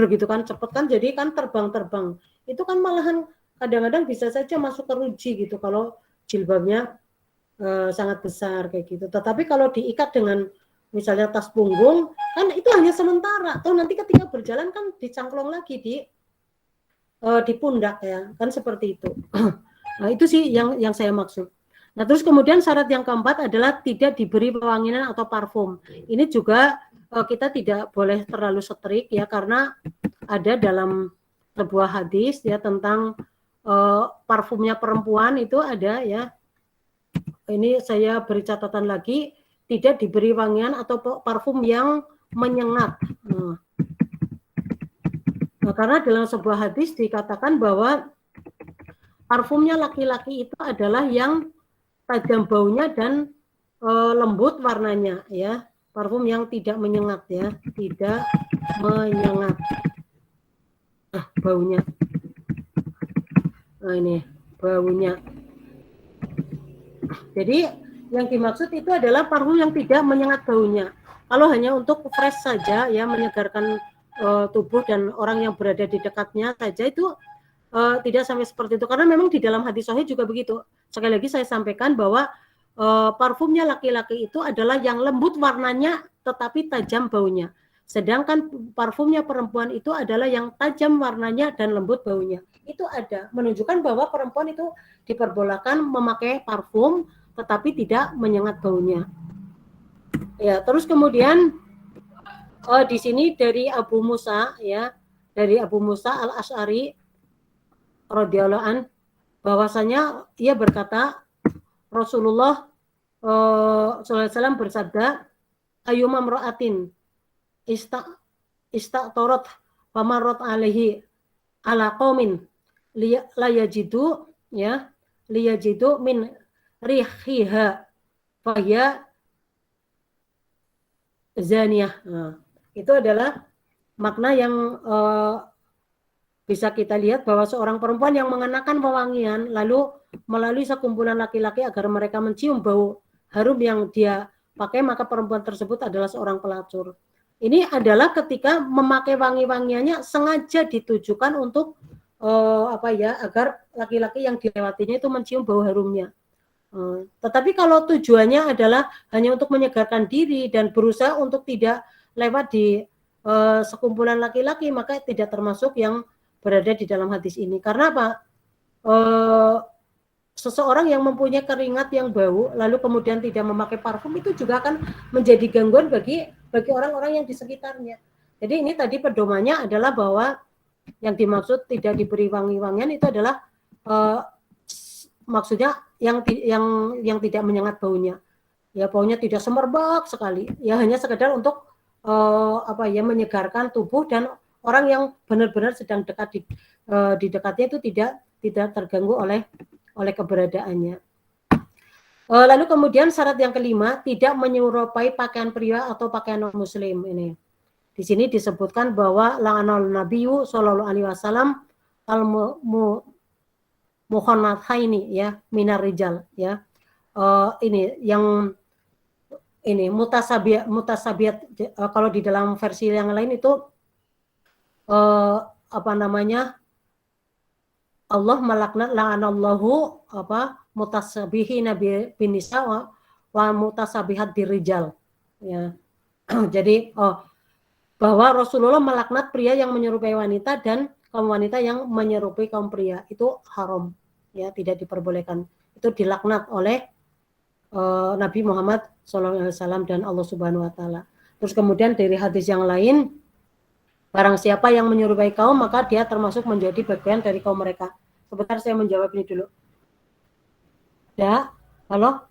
gitu kan cepet kan jadi kan terbang itu kan malahan kadang-kadang bisa saja masuk ke ruji gitu kalau jilbabnya sangat besar kayak gitu. Tetapi kalau diikat dengan misalnya tas punggung kan itu hanya sementara, atau nanti ketika berjalan kan dicangklong lagi di pundak ya kan seperti itu. Nah itu sih yang saya maksud. Nah terus kemudian syarat yang keempat adalah tidak diberi pewangian atau parfum. Ini juga kita tidak boleh terlalu strik ya, karena ada dalam sebuah hadis ya tentang parfumnya perempuan itu ada ya. Ini saya beri catatan lagi, tidak diberi wangian atau parfum yang menyengat. Nah, karena dalam sebuah hadis dikatakan bahwa parfumnya laki-laki itu adalah yang tajam baunya dan lembut warnanya ya. Parfum yang tidak menyengat ya, tidak menyengat. Baunya. Nah ini baunya. Jadi yang dimaksud itu adalah parfum yang tidak menyengat baunya. Kalau hanya untuk fresh saja ya, menyegarkan tubuh dan orang yang berada di dekatnya saja, itu tidak sampai seperti itu. Karena memang di dalam hadis sahih juga begitu. Sekali lagi saya sampaikan bahwa parfumnya laki-laki itu adalah yang lembut warnanya tetapi tajam baunya. Sedangkan parfumnya perempuan itu adalah yang tajam warnanya dan lembut baunya. Itu ada, menunjukkan bahwa perempuan itu diperbolehkan memakai parfum tetapi tidak menyengat baunya. Ya, terus kemudian di sini dari Abu Musa ya, dari Abu Musa Al-Asy'ari radhiyallahu an, bahwasanya ia berkata Rasulullah SAW bersabda, ayyuma mra'atin istaqtarat famarrat alaihi ala qaumin liyajidu ya, liyajidu min rihiha fahya zaniyah. Nah, itu adalah makna yang bisa kita lihat bahwa seorang perempuan yang mengenakan wewangian lalu melalui sekumpulan laki-laki agar mereka mencium bau harum yang dia pakai, maka perempuan tersebut adalah seorang pelacur. Ini adalah ketika memakai wangi-wangiannya sengaja ditujukan untuk agar laki-laki yang dilewatinya itu mencium bau harumnya. Tetapi kalau tujuannya adalah hanya untuk menyegarkan diri dan berusaha untuk tidak lewat di sekumpulan laki-laki, maka tidak termasuk yang berada di dalam hadis ini. Karena apa? Seseorang yang mempunyai keringat yang bau lalu kemudian tidak memakai parfum itu juga akan menjadi gangguan bagi orang-orang yang di sekitarnya. Jadi ini tadi pedomannya adalah bahwa yang dimaksud tidak diberi wangi-wangian itu adalah maksudnya yang tidak menyengat baunya. Ya, baunya tidak semerbak sekali. Ya hanya sekedar untuk menyegarkan tubuh dan orang yang benar-benar sedang dekat di dekatnya itu tidak terganggu oleh keberadaannya. Lalu kemudian syarat yang kelima, tidak menyerupai pakaian pria atau pakaian non muslim ini. Di sini disebutkan bahwa la'anal nabiyyu sallallahu alaihi wasallam al mukhannathaini ya minar rijal ya. Ini yang ini mutasabiat kalau di dalam versi yang lain itu Allah melaknat la'anallahu mutasabihina bin nisa wa mutasabihat birijal ya. Jadi bahwa Rasulullah melaknat pria yang menyerupai wanita dan kaum wanita yang menyerupai kaum pria, itu haram ya, tidak diperbolehkan. Itu dilaknat oleh Nabi Muhammad SAW dan Allah Subhanahu wa taala. Terus kemudian dari hadis yang lain, barang siapa yang menyerupai kaum maka dia termasuk menjadi bagian dari kaum mereka. Sebentar saya menjawab ini dulu. Ya, halo,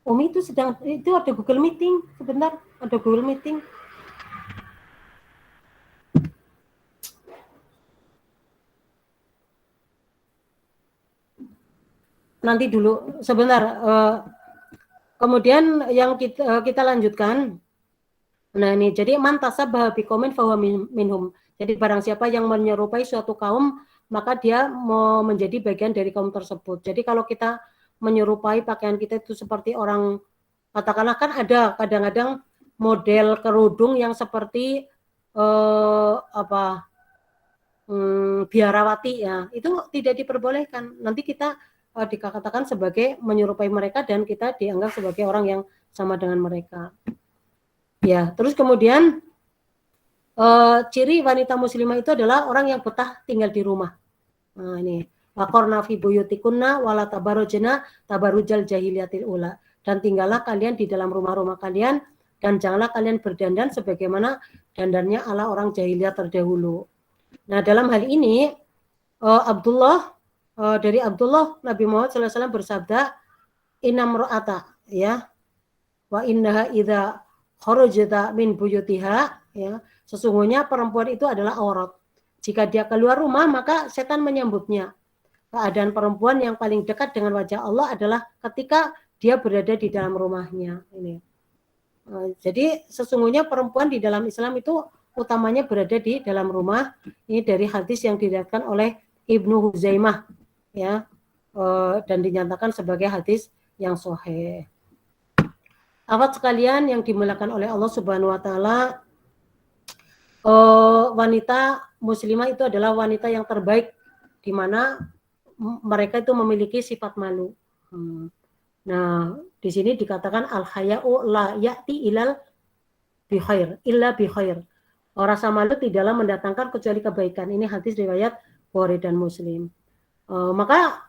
Umi itu ada Google Meeting. Sebentar, ada Google Meeting. Nanti dulu, sebentar. Kemudian yang kita lanjutkan. Nah ini, jadi man tasabbaha biqaumin fahuwa minhum. Jadi barang siapa yang menyerupai suatu kaum, maka dia mau menjadi bagian dari kaum tersebut. Jadi kalau kita menyerupai pakaian kita itu seperti orang, katakanlah kan ada kadang-kadang model kerudung yang seperti biarawati ya, itu tidak diperbolehkan. Nanti kita dikatakan sebagai menyerupai mereka dan kita dianggap sebagai orang yang sama dengan mereka. Ya, terus kemudian ciri wanita muslimah itu adalah orang yang betah tinggal di rumah. Nah ini, waqarna fi buyutikunna wala tabarrujna tabarrujal jahiliyatil ula. Dan tinggallah kalian di dalam rumah-rumah kalian dan janganlah kalian berdandan sebagaimana dandannya ala orang jahiliyah terdahulu. Nah, dalam hal ini dari Abdullah Nabi Muhammad SAW bersabda, inam ro'ata ya, wa innaha idza kharajata min buyutiha ya, sesungguhnya perempuan itu adalah aurat. Jika dia keluar rumah maka setan menyambutnya. keadaan perempuan yang paling dekat dengan wajah Allah adalah ketika dia berada di dalam rumahnya. Ini. Jadi sesungguhnya perempuan di dalam Islam itu utamanya berada di dalam rumah. Ini dari hadis yang diriwayatkan oleh Ibnu Huzaimah, ya, dan dinyatakan sebagai hadis yang sahih. Akhwat sekalian yang dimuliakan oleh Allah Subhanahu Wa Taala, wanita muslimah itu adalah wanita yang terbaik, di mana mereka itu memiliki sifat malu. Nah, di sini dikatakan al-haya'u la ya'ti ilal bikhair, illa bikhair. Rasa malu tidaklah mendatangkan kecuali kebaikan. Ini hadis riwayat Bukhari dan Muslim. Maka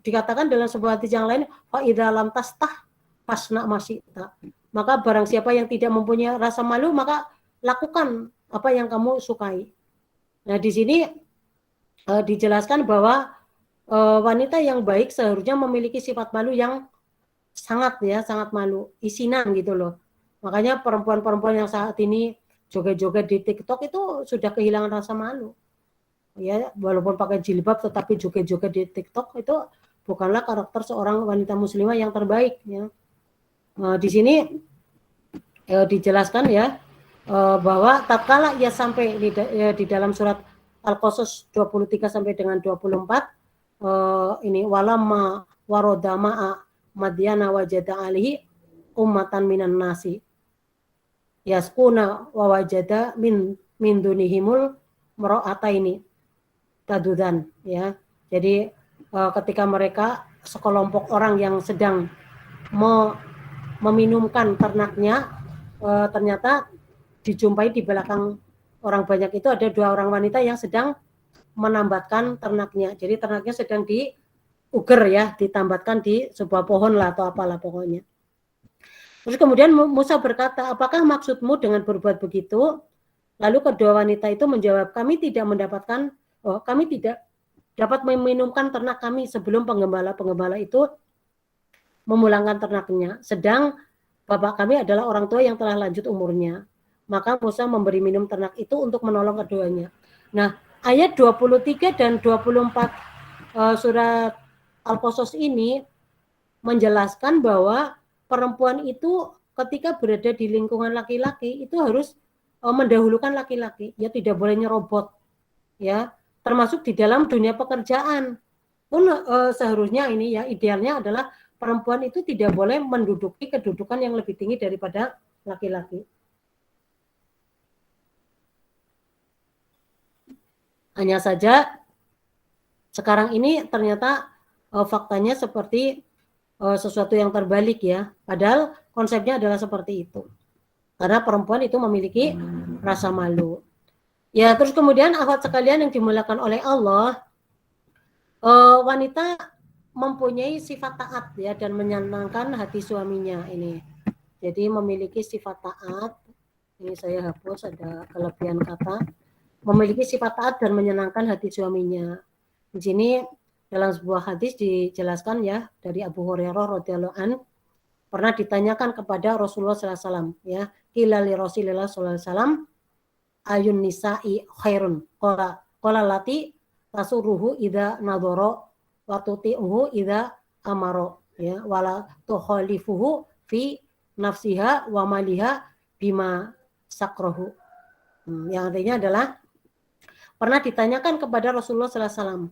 dikatakan dalam sebuah hadis yang lain, fa idza lam tastah fasna masyita. Maka barang siapa yang tidak mempunyai rasa malu, maka lakukan apa yang kamu sukai. Nah, di sini dijelaskan bahwa wanita yang baik seharusnya memiliki sifat malu yang sangat malu, isinan gitu loh. Makanya perempuan-perempuan yang saat ini joget-joget di TikTok itu sudah kehilangan rasa malu. Ya, walaupun pakai jilbab tetapi joget-joget di TikTok itu bukanlah karakter seorang wanita muslimah yang terbaik, ya. Di sini dijelaskan ya bahwa tatkala ia sampai di dalam surat Al-Qasas 23 sampai dengan 24, ini walamma warodama'a madyana wajada alihi ummatan minan nasi yaskuna wa wajada min dunihimul mar'ataini tadudan, ya. Jadi ketika mereka sekelompok orang yang sedang meminumkan ternaknya, ternyata dijumpai di belakang orang banyak itu ada 2 orang wanita yang sedang menambatkan ternaknya. Jadi ternaknya sedang diuger, ya, ditambatkan di sebuah pohon lah atau apalah pokoknya. Terus kemudian Musa berkata, apakah maksudmu dengan berbuat begitu? Lalu kedua wanita itu menjawab, kami tidak dapat meminumkan ternak kami sebelum penggembala itu memulangkan ternaknya. Sedang bapak kami adalah orang tua yang telah lanjut umurnya. Maka Musa memberi minum ternak itu untuk menolong keduanya. Nah, ayat 23 dan 24 surat Al-Qasas ini menjelaskan bahwa perempuan itu ketika berada di lingkungan laki-laki itu harus mendahulukan laki-laki, ya, tidak boleh nyerobot, ya, termasuk di dalam dunia pekerjaan pun seharusnya ini, ya, idealnya adalah perempuan itu tidak boleh menduduki kedudukan yang lebih tinggi daripada laki-laki. Hanya saja sekarang ini ternyata faktanya seperti sesuatu yang terbalik, ya. Padahal konsepnya adalah seperti itu. Karena perempuan itu memiliki rasa malu. Ya, terus kemudian akhwat sekalian yang dimuliakan oleh Allah, wanita mempunyai sifat taat, ya, dan menyenangkan hati suaminya ini. Jadi memiliki sifat taat. Ini saya hapus, ada kelebihan kata. Memiliki sifat taat dan menyenangkan hati suaminya. Di sini dalam sebuah hadis dijelaskan, ya, dari Abu Hurairah radhiyallahu an, pernah ditanyakan kepada Rasulullah SAW, ya, qila li Rasulillah SAW, ayun nisa'i khairun, qala lati tasuruhu idza nadhara wa tuti'uhu idza amara, ya, wala tukhalifuhu fi nafsiha wa maliha bima sakrahu. Yang artinya adalah pernah ditanyakan kepada Rasulullah SAW,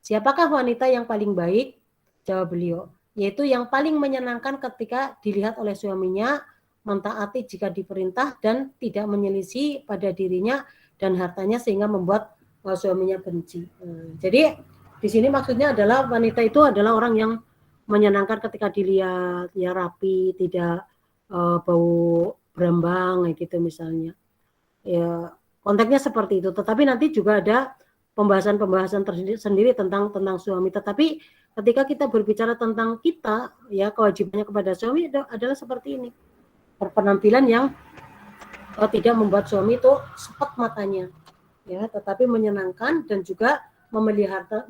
siapakah wanita yang paling baik? Jawab beliau, yaitu yang paling menyenangkan ketika dilihat oleh suaminya, mentaati jika diperintah, dan tidak menyelisih pada dirinya dan hartanya sehingga membuat suaminya benci. Jadi di sini maksudnya adalah wanita itu adalah orang yang menyenangkan ketika dilihat, ya, rapi, tidak bau berambang kayak gitu misalnya. Ya, konteksnya seperti itu. Tetapi nanti juga ada pembahasan-pembahasan tersendiri tentang suami. Tetapi ketika kita berbicara tentang kita, ya, kewajibannya kepada suami adalah seperti ini. Penampilan yang tidak membuat suami itu sepet matanya, ya, tetapi menyenangkan dan juga memelihara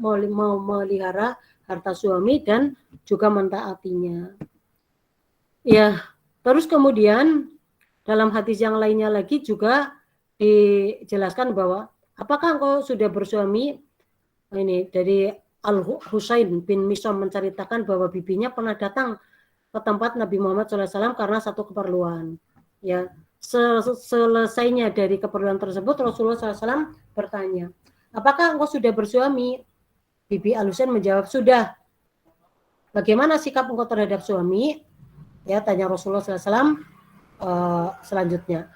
harta suami dan juga mentaatinya. Ya, terus kemudian dalam hadis yang lainnya lagi juga dijelaskan bahwa apakah engkau sudah bersuami ini dari Al-Husain bin Misham menceritakan bahwa bibinya pernah datang ke tempat Nabi Muhammad SAW karena satu keperluan. Ya, selesainya dari keperluan tersebut Rasulullah SAW bertanya, apakah engkau sudah bersuami? Bibi Al-Husain menjawab, sudah. Bagaimana sikap engkau terhadap suami? Ya, tanya Rasulullah SAW selanjutnya.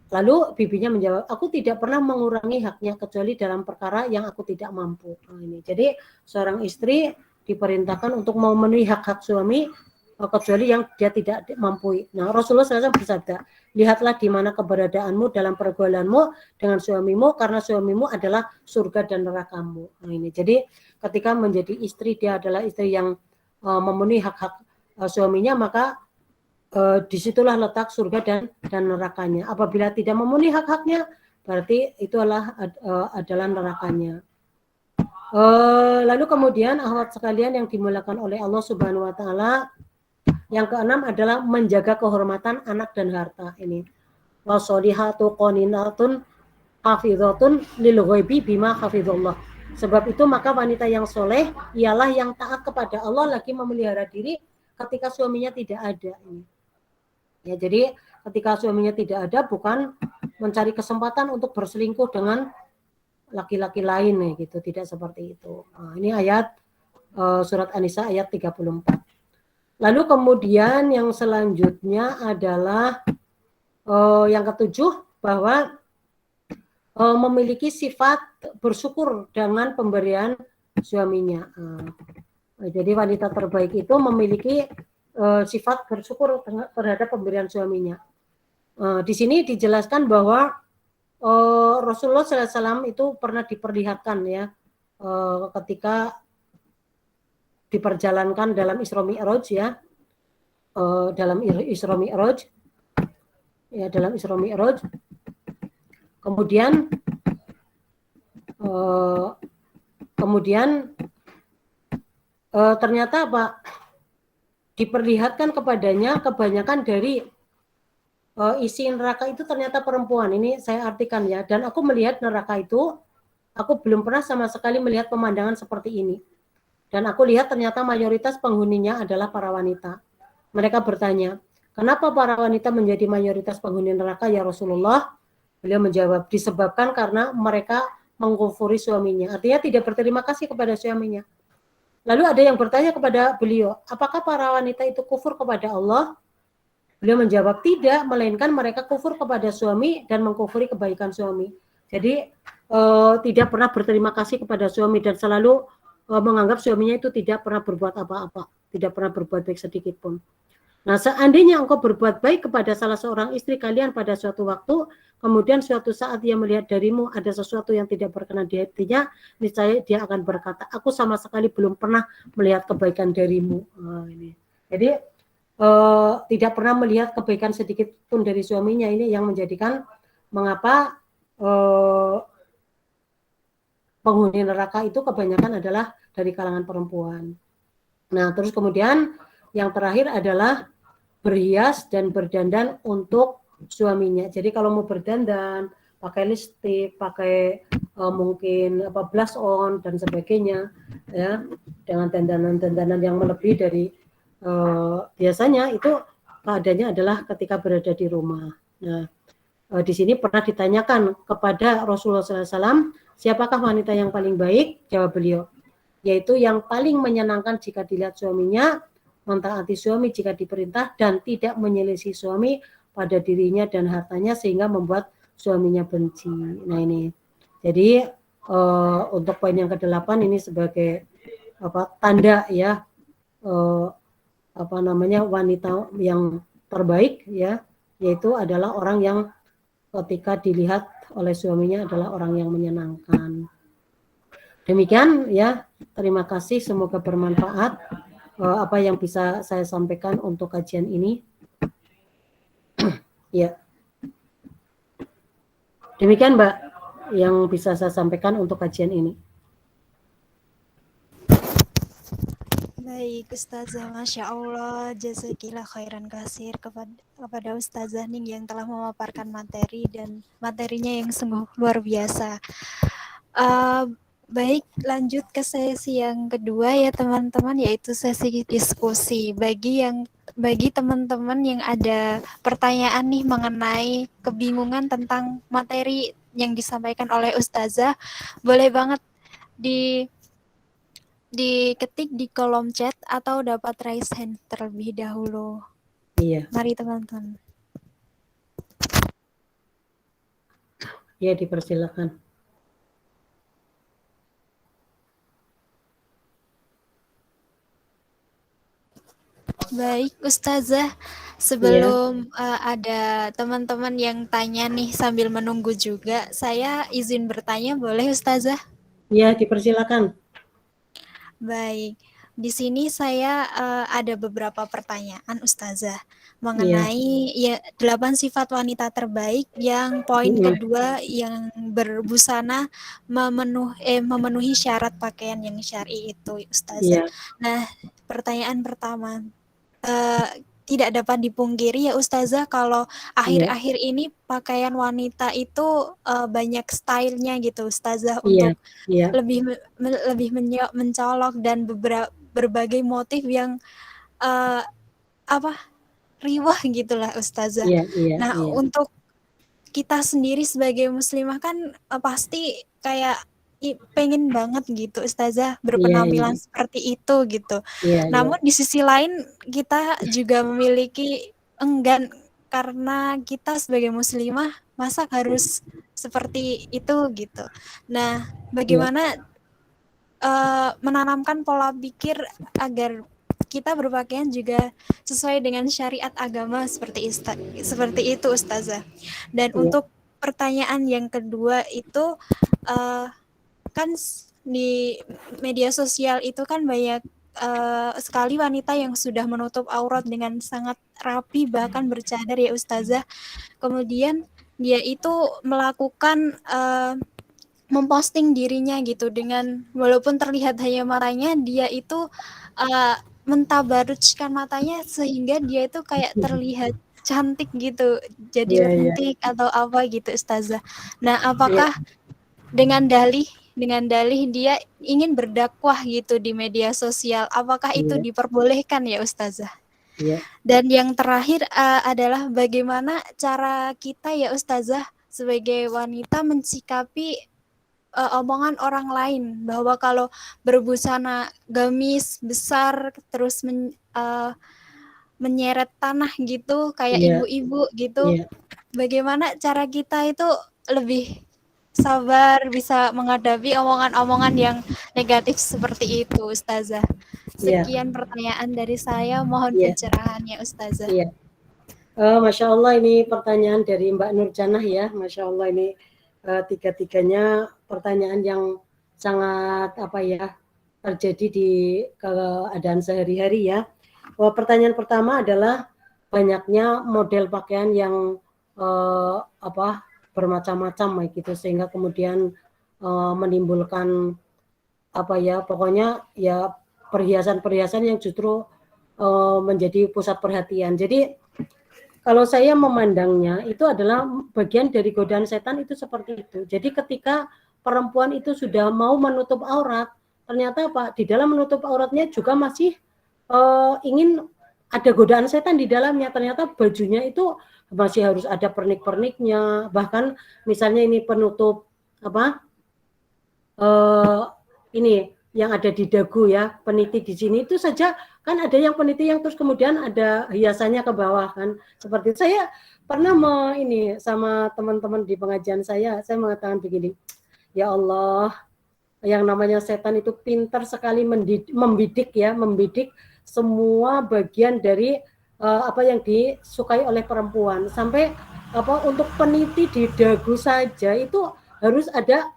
Lalu bibinya menjawab, aku tidak pernah mengurangi haknya kecuali dalam perkara yang aku tidak mampu. Nah, ini. Jadi seorang istri diperintahkan untuk memenuhi hak-hak suami kecuali yang dia tidak mampu. Nah, Rasulullah SAW bersabda, lihatlah di mana keberadaanmu dalam pergaulanmu dengan suamimu karena suamimu adalah surga dan nerakamu. Nah, ini. Jadi ketika menjadi istri dia adalah istri yang memenuhi hak-hak suaminya, maka disitulah letak surga dan nerakanya. Apabila tidak memenuhi hak-haknya, berarti itu adalah nerakanya. Lalu kemudian akhwat sekalian yang dimuliakan oleh Allah Subhanahu wa taala, yang keenam adalah menjaga kehormatan anak dan harta ini. Wasolihatu qaninatun hafizatun lil ghaibi bima hafizallah. Sebab itu maka wanita yang soleh ialah yang taat kepada Allah lagi memelihara diri ketika suaminya tidak ada ini. Ya, jadi ketika suaminya tidak ada bukan mencari kesempatan untuk berselingkuh dengan laki-laki lain nih, gitu, tidak seperti itu. Nah, ini ayat surat An-Nisa ayat 34. Lalu kemudian yang selanjutnya adalah yang ketujuh bahwa memiliki sifat bersyukur dengan pemberian suaminya. Jadi wanita terbaik itu memiliki sifat bersyukur terhadap pemberian suaminya. Di sini dijelaskan bahwa Rasulullah SAW itu pernah diperlihatkan ya ketika diperjalankan dalam Isra Mi'raj ya, dalam Isra Mi'raj ya, dalam Isra Mi'raj. Kemudian ternyata apa? Diperlihatkan kepadanya kebanyakan dari isi neraka itu ternyata perempuan. Ini saya artikan ya. Dan aku melihat neraka itu, aku belum pernah sama sekali melihat pemandangan seperti ini. Dan aku lihat ternyata mayoritas penghuninya adalah para wanita. Mereka bertanya, kenapa para wanita menjadi mayoritas penghuni neraka ya Rasulullah? Beliau menjawab, disebabkan karena mereka mengkufuri suaminya. Artinya tidak berterima kasih kepada suaminya. Lalu ada yang bertanya kepada beliau, apakah para wanita itu kufur kepada Allah? Beliau menjawab, tidak, melainkan mereka kufur kepada suami dan mengkufuri kebaikan suami. Jadi tidak pernah berterima kasih kepada suami dan selalu menganggap suaminya itu tidak pernah berbuat apa-apa, tidak pernah berbuat baik sedikit pun. Nah, seandainya engkau berbuat baik kepada salah seorang istri kalian pada suatu waktu, kemudian suatu saat dia melihat darimu ada sesuatu yang tidak berkenan di hatinya, niscaya dia akan berkata, aku sama sekali belum pernah melihat kebaikan darimu. Ini. Jadi tidak pernah melihat kebaikan sedikit pun dari suaminya. Ini yang menjadikan mengapa penghuni neraka itu kebanyakan adalah dari kalangan perempuan. Nah, terus kemudian yang terakhir adalah berhias dan berdandan untuk suaminya. Jadi kalau mau berdandan, pakai lipstik, pakai mungkin blush on dan sebagainya, ya, dengan dandanan-dandanan yang melebihi dari biasanya itu keadaannya adalah ketika berada di rumah. Nah, di sini pernah ditanyakan kepada Rasulullah SAW, siapakah wanita yang paling baik? Jawab beliau, yaitu yang paling menyenangkan jika dilihat suaminya, mentaati suami jika diperintah, dan tidak menyelisih suami pada dirinya dan hartanya sehingga membuat suaminya benci. Nah ini, jadi untuk poin yang ke-8 ini sebagai tanda ya wanita yang terbaik ya, yaitu adalah orang yang ketika dilihat oleh suaminya adalah orang yang menyenangkan. Demikian ya, terima kasih, semoga bermanfaat apa yang bisa saya sampaikan untuk kajian ini. Ya. Demikian Mbak yang bisa saya sampaikan untuk kajian ini. Baik, Ustazah, Masya Allah, jazakillah khairan kasir kepada Ustazah Ning yang telah memaparkan materi dan materinya yang sungguh luar biasa. Baik, lanjut ke sesi yang kedua ya teman-teman, yaitu sesi diskusi. Bagi teman-teman yang ada pertanyaan nih mengenai kebingungan tentang materi yang disampaikan oleh Ustazah, boleh banget di diketik di kolom chat atau dapat raise hand terlebih dahulu. Iya. Mari teman-teman. Ya, dipersilakan. Baik, Ustazah. Sebelum ada teman-teman yang tanya nih sambil menunggu juga, saya izin bertanya boleh Ustazah? Ya, dipersilakan. Baik, di sini saya ada beberapa pertanyaan Ustazah Iya. mengenai ya 8 sifat wanita terbaik yang poin kedua yang berbusana memenuhi syarat pakaian yang syar'i itu Ustazah. Iya. Nah, pertanyaan pertama, tidak dapat dipungkiri ya Ustazah kalau Iya. akhir-akhir ini pakaian wanita itu banyak stylenya gitu Ustazah Iya. untuk Iya. lebih mencolok dan berbagai motif yang riwah gitulah Ustazah. Iya. Iya. Nah, Iya. untuk kita sendiri sebagai muslimah kan pasti kayak pengen banget gitu Ustazah Iya. berpenampilan Iya. seperti itu gitu. Iya. Iya. Namun di sisi lain kita juga memiliki enggan karena kita sebagai muslimah masa harus seperti itu gitu. Nah, Iya. bagaimana menanamkan pola pikir agar kita berpakaian juga sesuai dengan syariat agama seperti itu Ustazah. Dan Iya. untuk pertanyaan yang kedua itu kan di media sosial itu kan banyak sekali wanita yang sudah menutup aurat dengan sangat rapi bahkan bercadar ya Ustazah. Kemudian dia itu melakukan memposting dirinya gitu dengan walaupun terlihat hanya matanya dia itu mentabarujkan matanya sehingga dia itu kayak terlihat cantik gitu Iya. jadi Iya. rentik atau apa gitu Ustazah. Nah, Iya. apakah dengan dalih dia ingin berdakwah gitu di media sosial, apakah itu Iya. diperbolehkan ya Ustazah? Iya. Dan yang terakhir adalah bagaimana cara kita ya Ustazah sebagai wanita mensikapi omongan orang lain bahwa kalau berbusana gamis besar terus menyeret tanah gitu kayak Iya. ibu-ibu gitu, Iya. bagaimana cara kita itu lebih sabar bisa menghadapi omongan-omongan yang negatif seperti itu Ustazah. Iya. Sekian pertanyaan dari saya, mohon Iya. pencerahannya Ustazah. Iya. Masya Allah ini pertanyaan dari Mbak Nurjanah ya. Masya Allah ini tiga-tiganya pertanyaan yang sangat terjadi di keadaan sehari-hari ya. Pertanyaan pertama adalah banyaknya model pakaian yang bermacam-macam gitu sehingga kemudian menimbulkan pokoknya ya perhiasan-perhiasan yang justru menjadi pusat perhatian. Jadi kalau saya memandangnya itu adalah bagian dari godaan setan itu seperti itu. Jadi ketika perempuan itu sudah mau menutup aurat, ternyata di dalam menutup auratnya juga masih ingin ada godaan setan di dalamnya. Ternyata bajunya itu masih harus ada pernik-perniknya. Bahkan misalnya ini penutup ini yang ada di dagu ya, peniti di sini itu saja kan ada yang peniti yang terus kemudian ada hiasannya ke bawah kan. Seperti saya pernah ini sama teman-teman di pengajian saya mengatakan begini, ya Allah, yang namanya setan itu pintar sekali membidik semua bagian dari apa yang disukai oleh perempuan. Sampai untuk peniti di dagu saja itu harus ada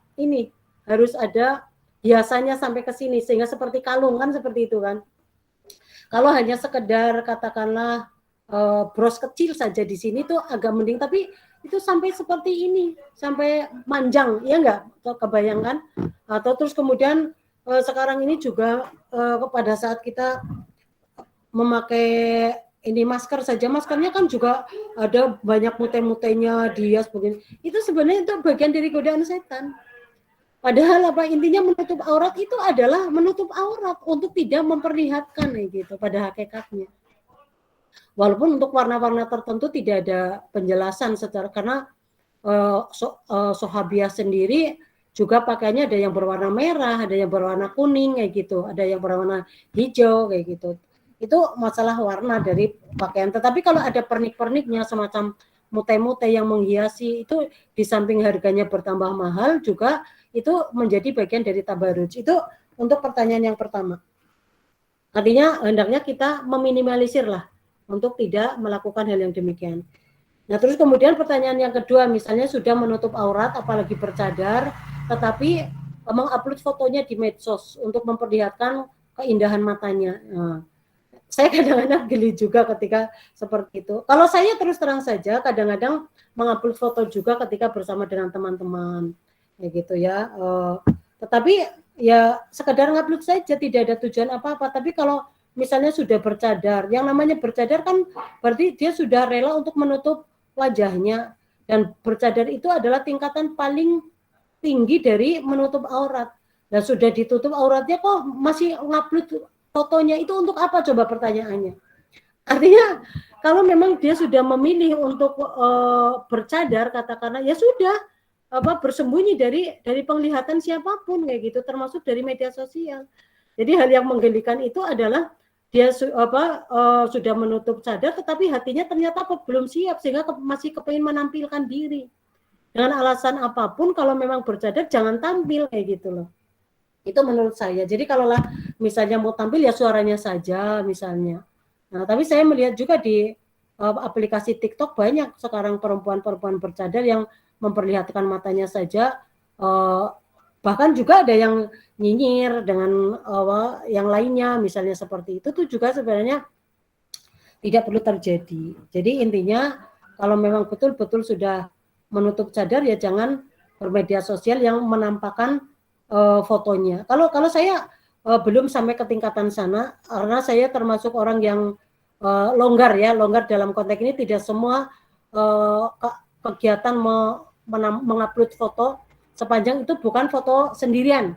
hiasannya sampai ke sini sehingga seperti kalung kan, seperti itu kan. Kalau hanya sekedar katakanlah bros kecil saja di sini tuh agak mending, tapi itu sampai seperti ini, sampai manjang, ya enggak? Kebayangkan? Atau terus kemudian sekarang ini juga pada saat kita memakai ini masker saja, maskernya kan juga ada banyak mute-mutenya, dihias begini. Itu sebenarnya itu bagian dari godaan setan. Padahal apa intinya menutup aurat itu adalah menutup aurat untuk tidak memperlihatkan gitu pada hakikatnya. Walaupun untuk warna-warna tertentu tidak ada penjelasan secara karena Sahabiah sendiri juga pakainya ada yang berwarna merah, ada yang berwarna kuning kayak gitu, ada yang berwarna hijau kayak gitu. Itu masalah warna dari pakaian. Tetapi kalau ada pernik-perniknya semacam mute-mute yang menghiasi itu di samping harganya bertambah mahal juga itu menjadi bagian dari tabarruj. Itu untuk pertanyaan yang pertama. Artinya hendaknya kita meminimalisir lah untuk tidak melakukan hal yang demikian. Nah, terus kemudian pertanyaan yang kedua, misalnya sudah menutup aurat, apalagi bercadar, tetapi mengupload fotonya di medsos untuk memperlihatkan keindahan matanya. Nah, saya kadang-kadang geli juga ketika seperti itu. Kalau saya terus terang saja, kadang-kadang mengupload foto juga ketika bersama dengan teman-teman, ya gitu ya. Tetapi ya sekedar ngupload saja, tidak ada tujuan apa-apa. Tapi kalau misalnya sudah bercadar, yang namanya bercadar kan berarti dia sudah rela untuk menutup wajahnya, dan bercadar itu adalah tingkatan paling tinggi dari menutup aurat. Dan sudah ditutup auratnya kok masih ngupload fotonya, itu untuk apa coba pertanyaannya? Artinya kalau memang dia sudah memilih untuk bercadar, katakanlah ya sudah bersembunyi dari penglihatan siapapun kayak gitu, termasuk dari media sosial. Jadi hal yang menggelikan itu adalah dia sudah menutup cadar, tetapi hatinya ternyata belum siap sehingga masih kepingin menampilkan diri dengan alasan apapun. Kalau memang bercadar jangan tampil kayak gitu loh. Itu menurut saya. Jadi kalaulah misalnya mau tampil ya suaranya saja misalnya. Nah, tapi saya melihat juga di aplikasi TikTok banyak sekarang perempuan-perempuan bercadar yang memperlihatkan matanya saja. Bahkan juga ada yang nyinyir dengan yang lainnya, misalnya seperti itu tuh juga sebenarnya tidak perlu terjadi. Jadi intinya kalau memang betul-betul sudah menutup cadar ya jangan bermedia sosial yang menampakkan fotonya. Kalau saya belum sampai ke tingkatan sana karena saya termasuk orang yang longgar dalam konteks ini. Tidak semua kegiatan mengupload foto sepanjang itu bukan foto sendirian,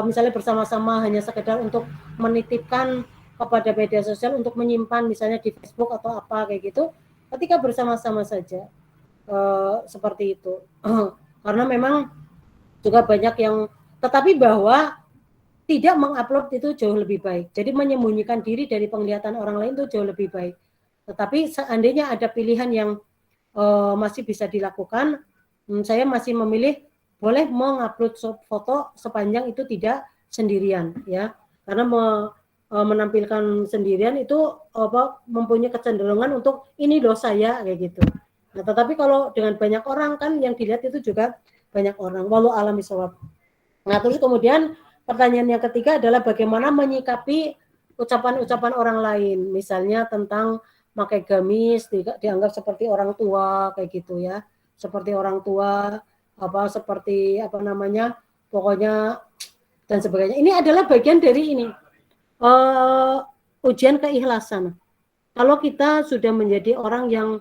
misalnya bersama-sama hanya sekedar untuk menitipkan kepada media sosial untuk menyimpan misalnya di Facebook atau apa kayak gitu, ketika bersama-sama saja seperti itu. Karena memang juga banyak yang, tetapi bahwa tidak mengupload itu jauh lebih baik. Jadi menyembunyikan diri dari penglihatan orang lain itu jauh lebih baik. Tetapi seandainya ada pilihan yang masih bisa dilakukan, saya masih memilih boleh mengupload foto sepanjang itu tidak sendirian ya, karena menampilkan sendirian itu mempunyai kecenderungan untuk ini loh saya kayak gitu. Nah, tetapi kalau dengan banyak orang kan yang dilihat itu juga banyak orang. Wallahu a'lam bishawab. Nah, terus kemudian pertanyaan yang ketiga adalah bagaimana menyikapi ucapan-ucapan orang lain, misalnya tentang pakai gamis dianggap seperti orang tua kayak gitu ya, seperti orang tua seperti pokoknya dan sebagainya. Ini adalah bagian dari ini ujian keikhlasan. Kalau kita sudah menjadi orang yang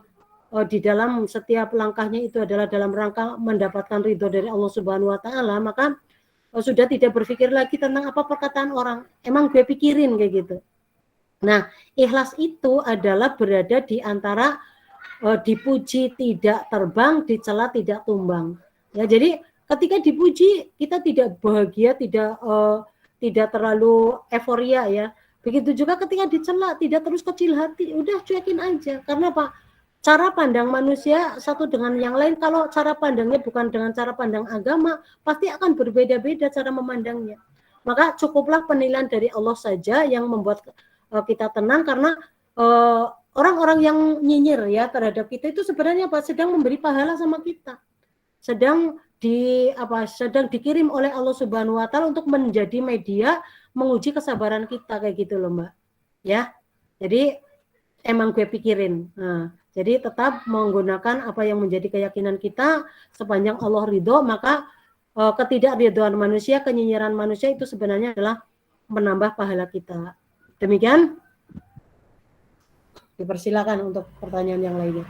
di dalam setiap langkahnya itu adalah dalam rangka mendapatkan ridho dari Allah Subhanahu Wa Taala, maka sudah tidak berpikir lagi tentang apa perkataan orang. Emang gue pikirin kayak gitu. Nah, ikhlas itu adalah berada di antara dipuji tidak terbang, dicela tidak tumbang. Ya, jadi ketika dipuji kita tidak bahagia, tidak terlalu euforia ya. Begitu juga ketika dicela tidak terus kecil hati, udah cuekin aja. Karena apa? Cara pandang manusia satu dengan yang lain, kalau cara pandangnya bukan dengan cara pandang agama, pasti akan berbeda-beda cara memandangnya. Maka cukuplah penilaian dari Allah saja yang membuat kita tenang, karena orang-orang yang nyinyir ya terhadap kita itu sebenarnya sedang memberi pahala sama kita. Sedang dikirim oleh Allah Subhanahu Wa Taala untuk menjadi media menguji kesabaran kita kayak gitu loh Mbak. Ya, jadi emang gue pikirin. Nah, jadi tetap menggunakan apa yang menjadi keyakinan kita sepanjang Allah ridho, maka ketidakridhoan manusia, kenyinyiran manusia itu sebenarnya adalah menambah pahala kita. Demikian. Dipersilakan untuk pertanyaan yang lainnya.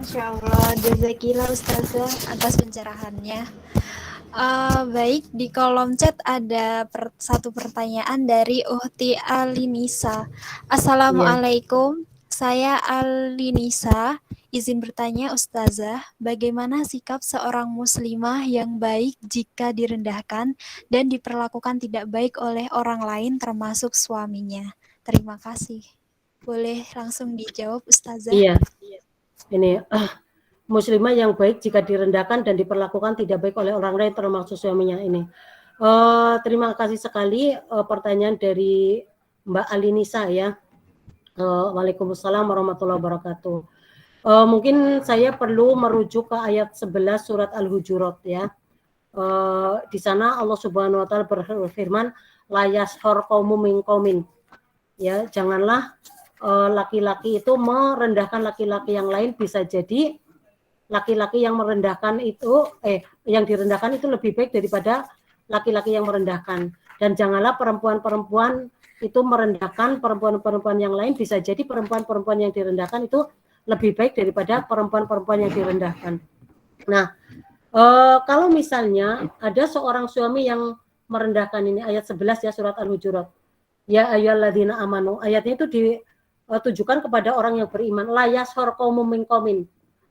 Masya Allah, jazakillah Ustazah atas pencerahannya. Baik, di kolom chat ada satu pertanyaan dari Uhti Alinisa. Assalamualaikum, saya Alinisa. Izin bertanya Ustazah, bagaimana sikap seorang muslimah yang baik jika direndahkan dan diperlakukan tidak baik oleh orang lain termasuk suaminya? Terima kasih. Boleh langsung dijawab Ustazah? Iya, ini muslimah yang baik jika direndahkan dan diperlakukan tidak baik oleh orang lain termasuk suaminya ini. Terima kasih sekali pertanyaan dari Mbak Alinisa ya. Waalaikumsalam warahmatullahi wabarakatuh. Mungkin saya perlu merujuk ke ayat 11 surat Al-Hujurat ya. Di sana Allah Subhanahu wa taala berfirman, la yashhar qaumun min qaumin. Ya, janganlah laki-laki itu merendahkan laki-laki yang lain, bisa jadi laki-laki yang merendahkan itu yang direndahkan itu lebih baik daripada laki-laki yang merendahkan. Dan janganlah perempuan-perempuan itu merendahkan perempuan-perempuan yang lain, bisa jadi perempuan-perempuan yang direndahkan itu lebih baik daripada perempuan-perempuan yang direndahkan. Nah, kalau misalnya ada seorang suami yang merendahkan, ini ayat 11 ya surat Al-Hujurat. Ya ayyuhalladzina amanu, ayatnya itu ditujukan kepada orang yang beriman. La yashhar qaumun min qaumin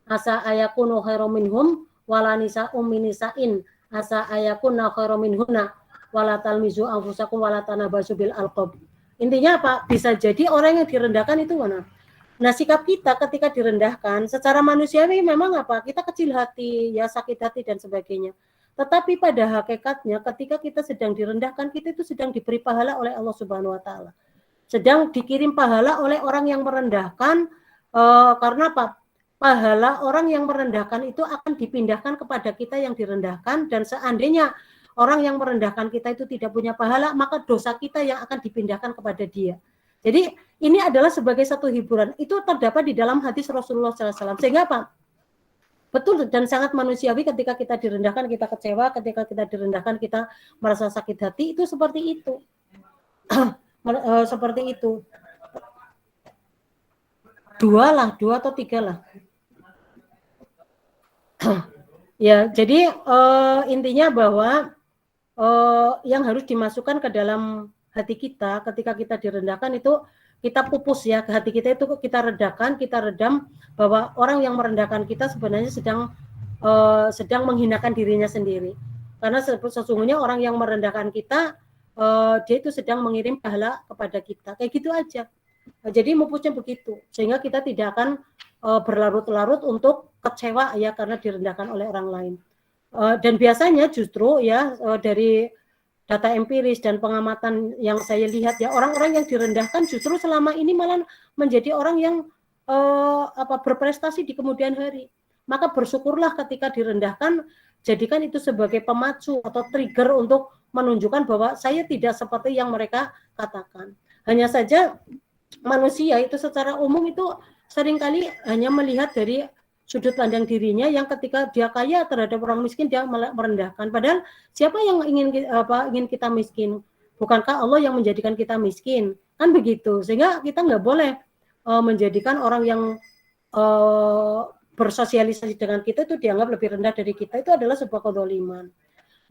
asa ayakunu khairum minhum wala nisa'um min nisa'in asa ayakuna khairum minhunna wala talmizu anfusakum wala tanabasu bil alqab. Intinya apa? Bisa jadi orang yang direndahkan itu mana? Nah, sikap kita ketika direndahkan secara manusiawi memang apa? Kita kecil hati, ya sakit hati dan sebagainya. Tetapi pada hakikatnya ketika kita sedang direndahkan, kita itu sedang diberi pahala oleh Allah Subhanahu wa taala. Sedang dikirim pahala oleh orang yang merendahkan, karena apa? Pahala orang yang merendahkan itu akan dipindahkan kepada kita yang direndahkan, dan seandainya orang yang merendahkan kita itu tidak punya pahala, maka dosa kita yang akan dipindahkan kepada dia. Jadi ini adalah sebagai satu hiburan. Itu terdapat di dalam hadis Rasulullah SAW. Sehingga apa? Betul dan sangat manusiawi ketika kita direndahkan, kita kecewa, ketika kita direndahkan, kita merasa sakit hati, itu seperti itu. Seperti itu. Dua atau tiga lah. Ya, jadi intinya bahwa yang harus dimasukkan ke dalam hati kita ketika kita direndahkan itu kita pupus ya, ke hati kita itu kita redakan, kita redam bahwa orang yang merendahkan kita sebenarnya sedang menghinakan dirinya sendiri. Karena sesungguhnya orang yang merendahkan kita dia itu sedang mengirim pahala kepada kita. Kayak gitu aja. Jadi mupusnya begitu, sehingga kita tidak akan berlarut-larut untuk kecewa ya karena direndahkan oleh orang lain. Dan biasanya justru ya dari data empiris dan pengamatan yang saya lihat ya, orang-orang yang direndahkan justru selama ini malah menjadi orang yang berprestasi di kemudian hari. Maka bersyukurlah ketika direndahkan, jadikan itu sebagai pemacu atau trigger untuk menunjukkan bahwa saya tidak seperti yang mereka katakan. Hanya saja manusia itu secara umum itu seringkali hanya melihat dari sudut pandang dirinya, yang ketika dia kaya terhadap orang miskin dia merendahkan. Padahal siapa yang ingin kita miskin? Bukankah Allah yang menjadikan kita miskin? Kan begitu. Sehingga kita nggak boleh menjadikan orang yang bersosialisasi dengan kita itu dianggap lebih rendah dari kita. Itu adalah sebuah kezaliman.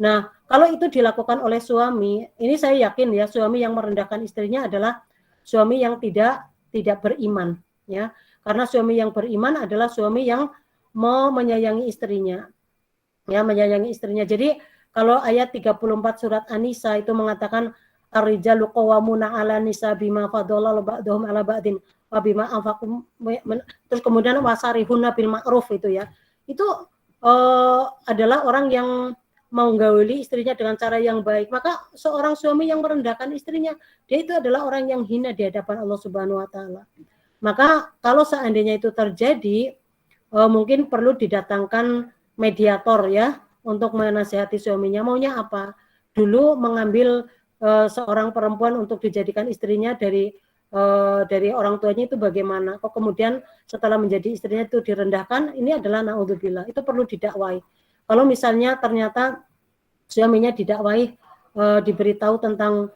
Nah, kalau itu dilakukan oleh suami, ini saya yakin ya, suami yang merendahkan istrinya adalah suami yang tidak beriman, ya. Karena suami yang beriman adalah suami yang mau menyayangi istrinya. Ya, menyayangi istrinya. Jadi, kalau ayat 34 surat An-Nisa itu mengatakan ar-rijalu qawwamuna 'ala nisa bima fadala ba'dhum 'ala ba'din wa bima anfaqu, terus kemudian wasarihunna bil ma'ruf itu ya. Itu adalah orang yang menggauli istrinya dengan cara yang baik. Maka seorang suami yang merendahkan istrinya, dia itu adalah orang yang hina di hadapan Allah Subhanahu wa taala. Maka kalau seandainya itu terjadi, mungkin perlu didatangkan mediator ya untuk menasihati suaminya. Maunya apa? Dulu mengambil seorang perempuan untuk dijadikan istrinya dari orang tuanya itu bagaimana? Kok kemudian setelah menjadi istrinya itu direndahkan? Ini adalah naudzubillah. Itu perlu didakwai. Kalau misalnya ternyata suaminya didakwai, diberitahu tentang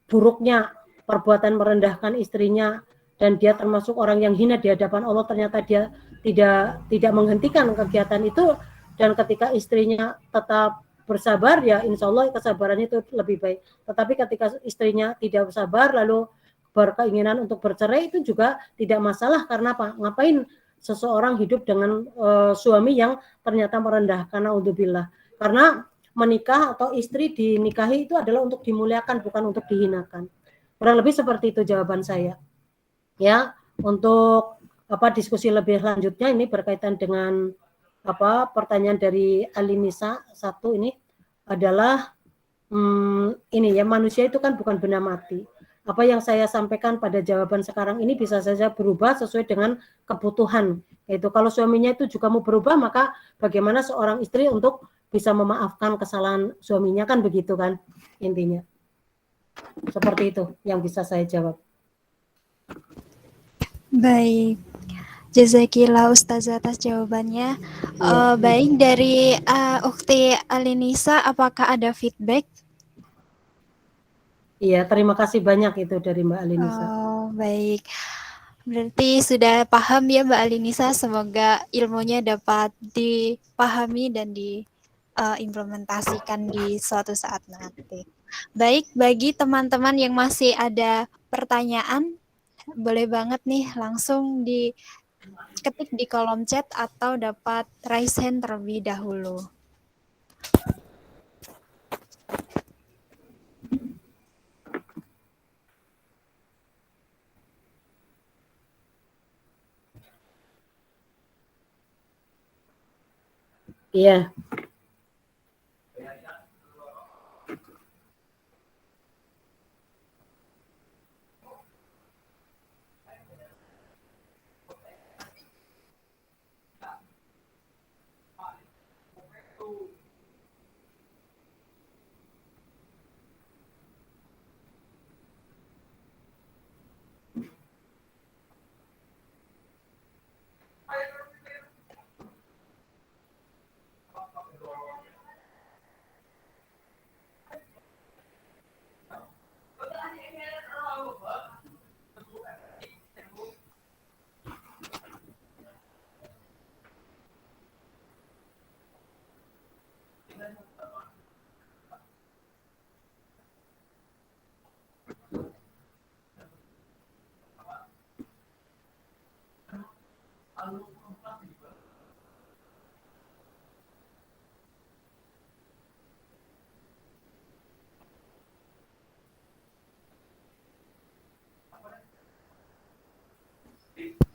buruknya perbuatan merendahkan istrinya, dan dia termasuk orang yang hina di hadapan Allah, ternyata dia tidak menghentikan kegiatan itu, dan ketika istrinya tetap bersabar, ya insya Allah kesabarannya itu lebih baik. Tetapi ketika istrinya tidak bersabar lalu berkeinginan untuk bercerai, itu juga tidak masalah. Karena apa? Ngapain seseorang hidup dengan suami yang ternyata merendahkan, naudzubillah. Karena menikah atau istri dinikahi itu adalah untuk dimuliakan, bukan untuk dihinakan. Kurang lebih seperti itu jawaban saya. Ya, untuk diskusi lebih lanjutnya ini berkaitan dengan pertanyaan dari Alinisa 1 ini adalah ini ya, manusia itu kan bukan benda mati. Apa yang saya sampaikan pada jawaban sekarang ini bisa saja berubah sesuai dengan kebutuhan. Yaitu kalau suaminya itu juga mau berubah, maka bagaimana seorang istri untuk bisa memaafkan kesalahan suaminya, kan begitu kan intinya. Seperti itu yang bisa saya jawab. Baik. Jazakillah Ustazah atas jawabannya. Baik, dari Ukti Alinisa, apakah ada feedback? Iya, terima kasih banyak itu dari Mbak Alinisa. Oh, baik. Berarti sudah paham ya Mbak Alinisa, semoga ilmunya dapat dipahami dan diimplementasikan di suatu saat nanti. Baik, bagi teman-teman yang masih ada pertanyaan, boleh banget nih langsung diketik di kolom chat atau dapat raise hand terlebih dahulu. Iya.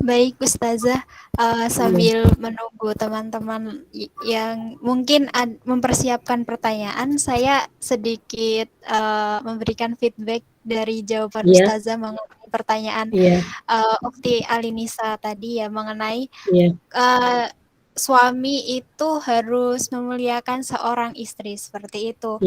Baik Ustazah, sambil menunggu teman-teman yang mungkin mempersiapkan pertanyaan, saya sedikit memberikan feedback dari jawaban Ustazah mengenai pertanyaan Ukti Alinisa tadi ya, mengenai suami itu harus memuliakan seorang istri, seperti itu.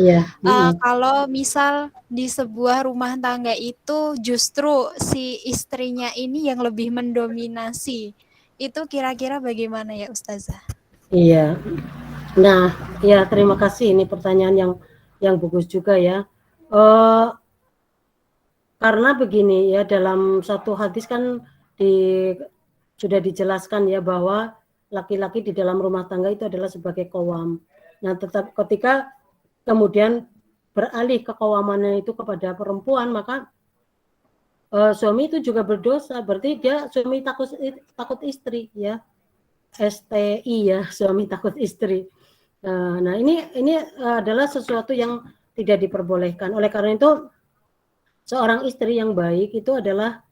Kalau misal di sebuah rumah tangga itu justru si istrinya ini yang lebih mendominasi, itu kira-kira bagaimana ya Ustazah? Iya. Nah, ya terima kasih, ini pertanyaan yang bagus juga ya. Karena begini ya, dalam satu hadis kan sudah dijelaskan ya bahwa laki-laki di dalam rumah tangga itu adalah sebagai qawwam. Nah, tetap ketika kemudian beralih ke qawamannya itu kepada perempuan, maka suami itu juga berdosa. Berarti dia suami takut istri ya. STI ya, suami takut istri. Nah, ini adalah sesuatu yang tidak diperbolehkan. Oleh karena itu, seorang istri yang baik itu adalah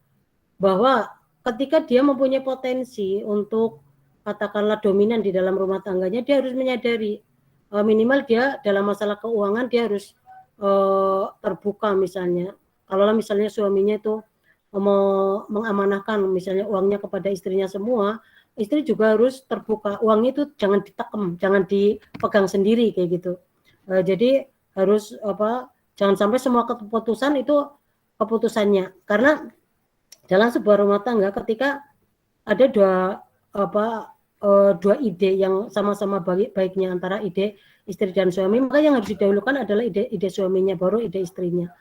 bahwa ketika dia mempunyai potensi untuk katakanlah dominan di dalam rumah tangganya, dia harus menyadari minimal dia dalam masalah keuangan dia harus terbuka. Misalnya kalau misalnya suaminya itu mau mengamanahkan misalnya uangnya kepada istrinya semua, istri juga harus terbuka, uangnya itu jangan ditekem, jangan dipegang sendiri kayak gitu. Jadi harus jangan sampai semua keputusan itu keputusannya, karena dalam sebuah rumah tangga ketika ada dua ide yang sama-sama baiknya antara ide istri dan suami, maka yang harus didahulukan adalah ide suaminya, baru ide istrinya.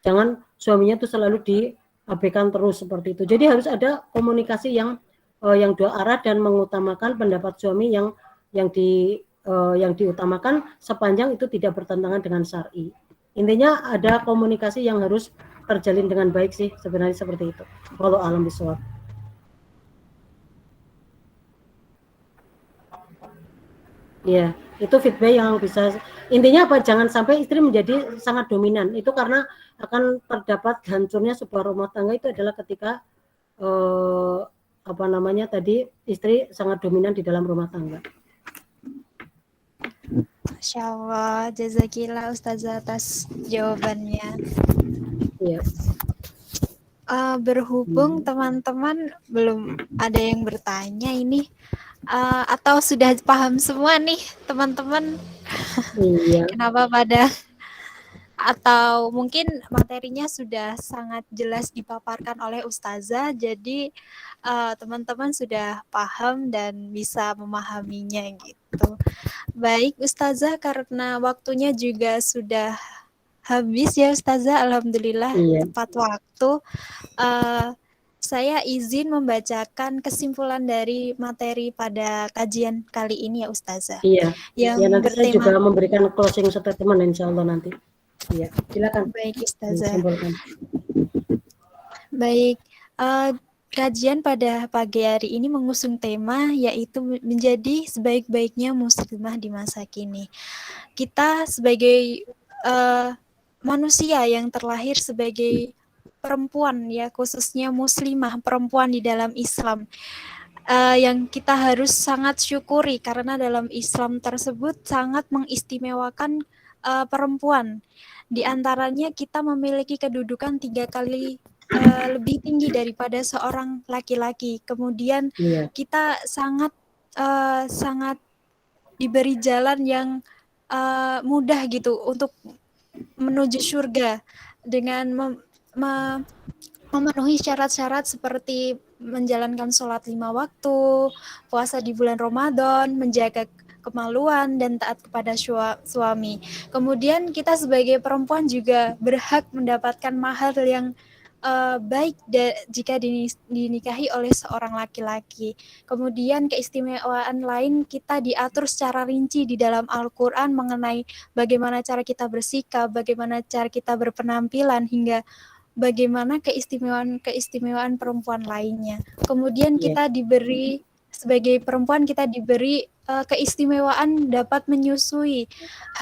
Jangan suaminya itu selalu diabaikan terus seperti itu. Jadi harus ada komunikasi yang dua arah dan mengutamakan pendapat suami yang yang diutamakan sepanjang itu tidak bertentangan dengan syar'i. Intinya ada komunikasi yang harus terjalin dengan baik sih, sebenarnya seperti itu. Wallahu a'lam bishawab. Iya, itu feedback yang bisa, intinya apa, jangan sampai istri menjadi sangat dominan. Itu karena akan terdapat hancurnya sebuah rumah tangga itu adalah ketika apa namanya tadi, istri sangat dominan di dalam rumah tangga. Masya Allah, jazakillah Ustazah atas jawabannya. Iya. Berhubung teman-teman belum ada yang bertanya ini, atau sudah paham semua nih teman-teman? Iya. Kenapa pada, atau mungkin materinya sudah sangat jelas dipaparkan oleh Ustazah, jadi teman-teman sudah paham dan bisa memahaminya gitu. Baik Ustazah, karena waktunya juga sudah habis ya Ustazah, alhamdulillah tepat waktu. Saya izin membacakan kesimpulan dari materi pada kajian kali ini ya Ustazah. Iya. Yang nanti bertema, saya juga memberikan closing statement insya Allah nanti. Iya, silakan. Baik Ustazah. Simpulkan. Baik, kajian pada pagi hari ini mengusung tema yaitu menjadi sebaik-baiknya muslimah di masa kini. Kita sebagai manusia yang terlahir sebagai perempuan ya, khususnya muslimah, perempuan di dalam Islam, yang kita harus sangat syukuri karena dalam Islam tersebut sangat mengistimewakan perempuan. Di antaranya kita memiliki kedudukan 3 kali lebih tinggi daripada seorang laki-laki. Kemudian kita sangat diberi jalan yang mudah gitu untuk menuju surga dengan memenuhi syarat-syarat seperti menjalankan sholat 5 waktu, puasa di bulan Ramadan, menjaga kemaluan dan taat kepada suami. Kemudian kita sebagai perempuan juga berhak mendapatkan mahar yang baik jika dinikahi oleh seorang laki-laki. Kemudian keistimewaan lain kita diatur secara rinci di dalam Al-Quran mengenai bagaimana cara kita bersikap, bagaimana cara kita berpenampilan, hingga bagaimana keistimewaan perempuan lainnya. Kemudian kita diberi, sebagai perempuan kita diberi keistimewaan dapat menyusui,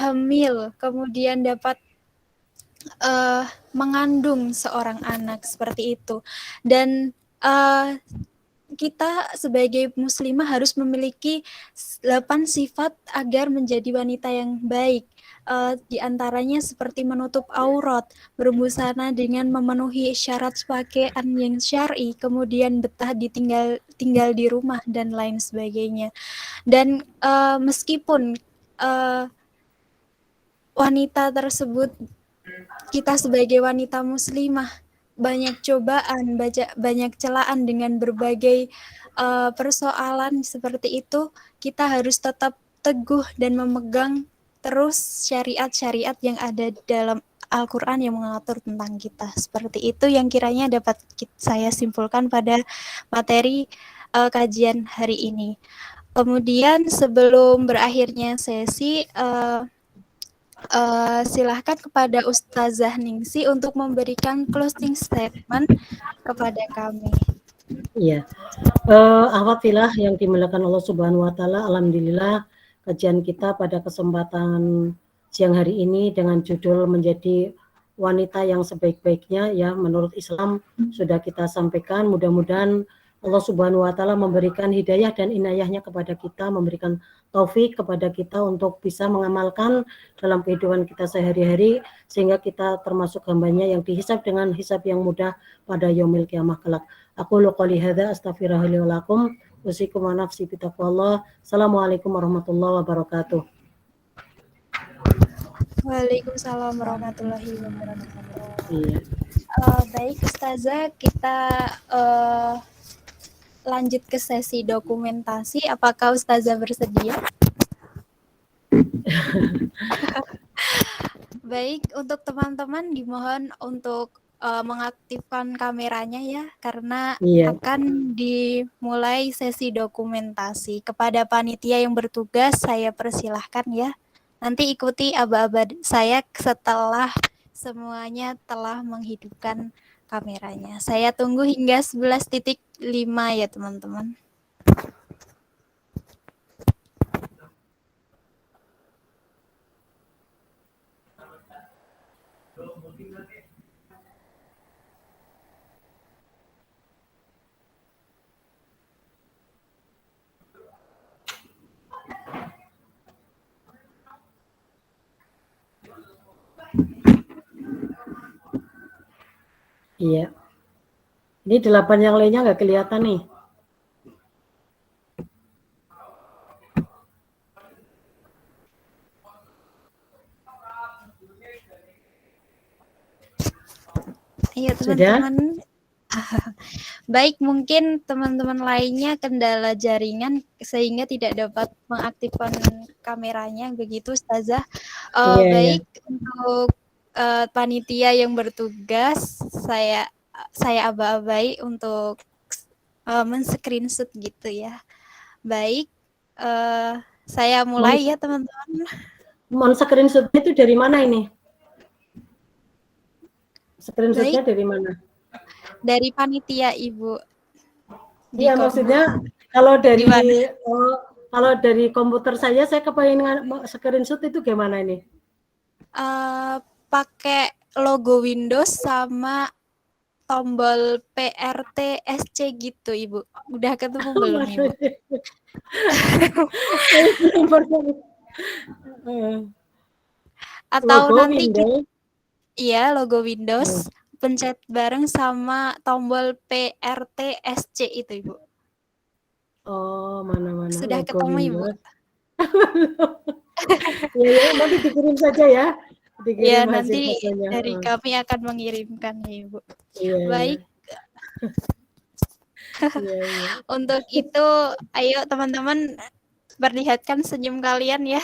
hamil, kemudian dapat mengandung seorang anak, seperti itu. Dan kita sebagai muslimah harus memiliki 8 sifat agar menjadi wanita yang baik. Di antaranya seperti menutup aurat, berbusana dengan memenuhi syarat pakaian yang syar'i, kemudian betah tinggal di rumah dan lain sebagainya. Dan meskipun wanita tersebut, kita sebagai wanita muslimah banyak cobaan, banyak celaan dengan berbagai persoalan seperti itu, kita harus tetap teguh dan memegang terus syariat-syariat yang ada dalam Al-Quran yang mengatur tentang kita. Seperti itu yang kiranya dapat saya simpulkan pada materi kajian hari ini. Kemudian sebelum berakhirnya sesi, silahkan kepada Ustazah Ningsi untuk memberikan closing statement kepada kami. Iya, alhamdulillah yang dimuliakan Allah Subhanahu Wa Taala. Alhamdulillah kajian kita pada kesempatan siang hari ini dengan judul menjadi wanita yang sebaik-baiknya ya menurut Islam sudah kita sampaikan. Mudah-mudahan Allah Subhanahu Wa Taala memberikan hidayah dan inayahnya kepada kita, memberikan taufik kepada kita untuk bisa mengamalkan dalam kehidupan kita sehari-hari sehingga kita termasuk hambanya yang dihisab dengan hisab yang mudah pada yaumil qiyamah kelak. Aku qouli hadza astaghfirullahi wa lakum usikum wa nafsi bitaqwallah. Assalamualaikum warahmatullahi wabarakatuh. Waalaikumsalam warahmatullahi wabarakatuh. Iya. Baik Ustazah, kita lanjut ke sesi dokumentasi. Apakah Ustazah bersedia? Baik, untuk teman-teman dimohon untuk mengaktifkan kameranya ya, karena Iya. akan dimulai sesi dokumentasi. Kepada panitia yang bertugas, saya persilahkan ya. Nanti ikuti aba-aba saya setelah semuanya telah menghidupkan kameranya. Saya tunggu hingga 11.5 ya teman-teman. Iya. Ini 8 yang lainnya nggak kelihatan nih. Iya Sudah? teman-teman. Baik, mungkin teman-teman lainnya kendala jaringan sehingga tidak dapat mengaktifkan kameranya, begitu Ustazah. Iya, iya. Baik, untuk panitia yang bertugas, saya aba-abai untuk men-screenshot gitu ya. Baik, saya mulai ya teman-teman. Mohon screenshot-nya itu dari mana ini? Screenshot-nya Baik, dari mana? dari panitia Ibu. Iya, maksudnya kalau dari Gimana? kalau dari komputer saya kepengen screenshot itu gimana ini? Pakai logo Windows sama tombol PRT-SC gitu, Ibu. Udah ketemu belum, Ibu? Atau Logo nanti Windows. iya, logo Windows, pencet bareng sama tombol PRT-SC itu, Ibu. Oh, mana-mana Sudah logo ketemu, Ibu? Windows. Ya, nanti dikirim saja ya. Ya, Dikirim hasil nanti fotonya. dari kami akan mengirimkan, ya, Ibu. Iya, Baik. Iya, iya. Untuk itu, ayo teman-teman perlihatkan senyum kalian ya.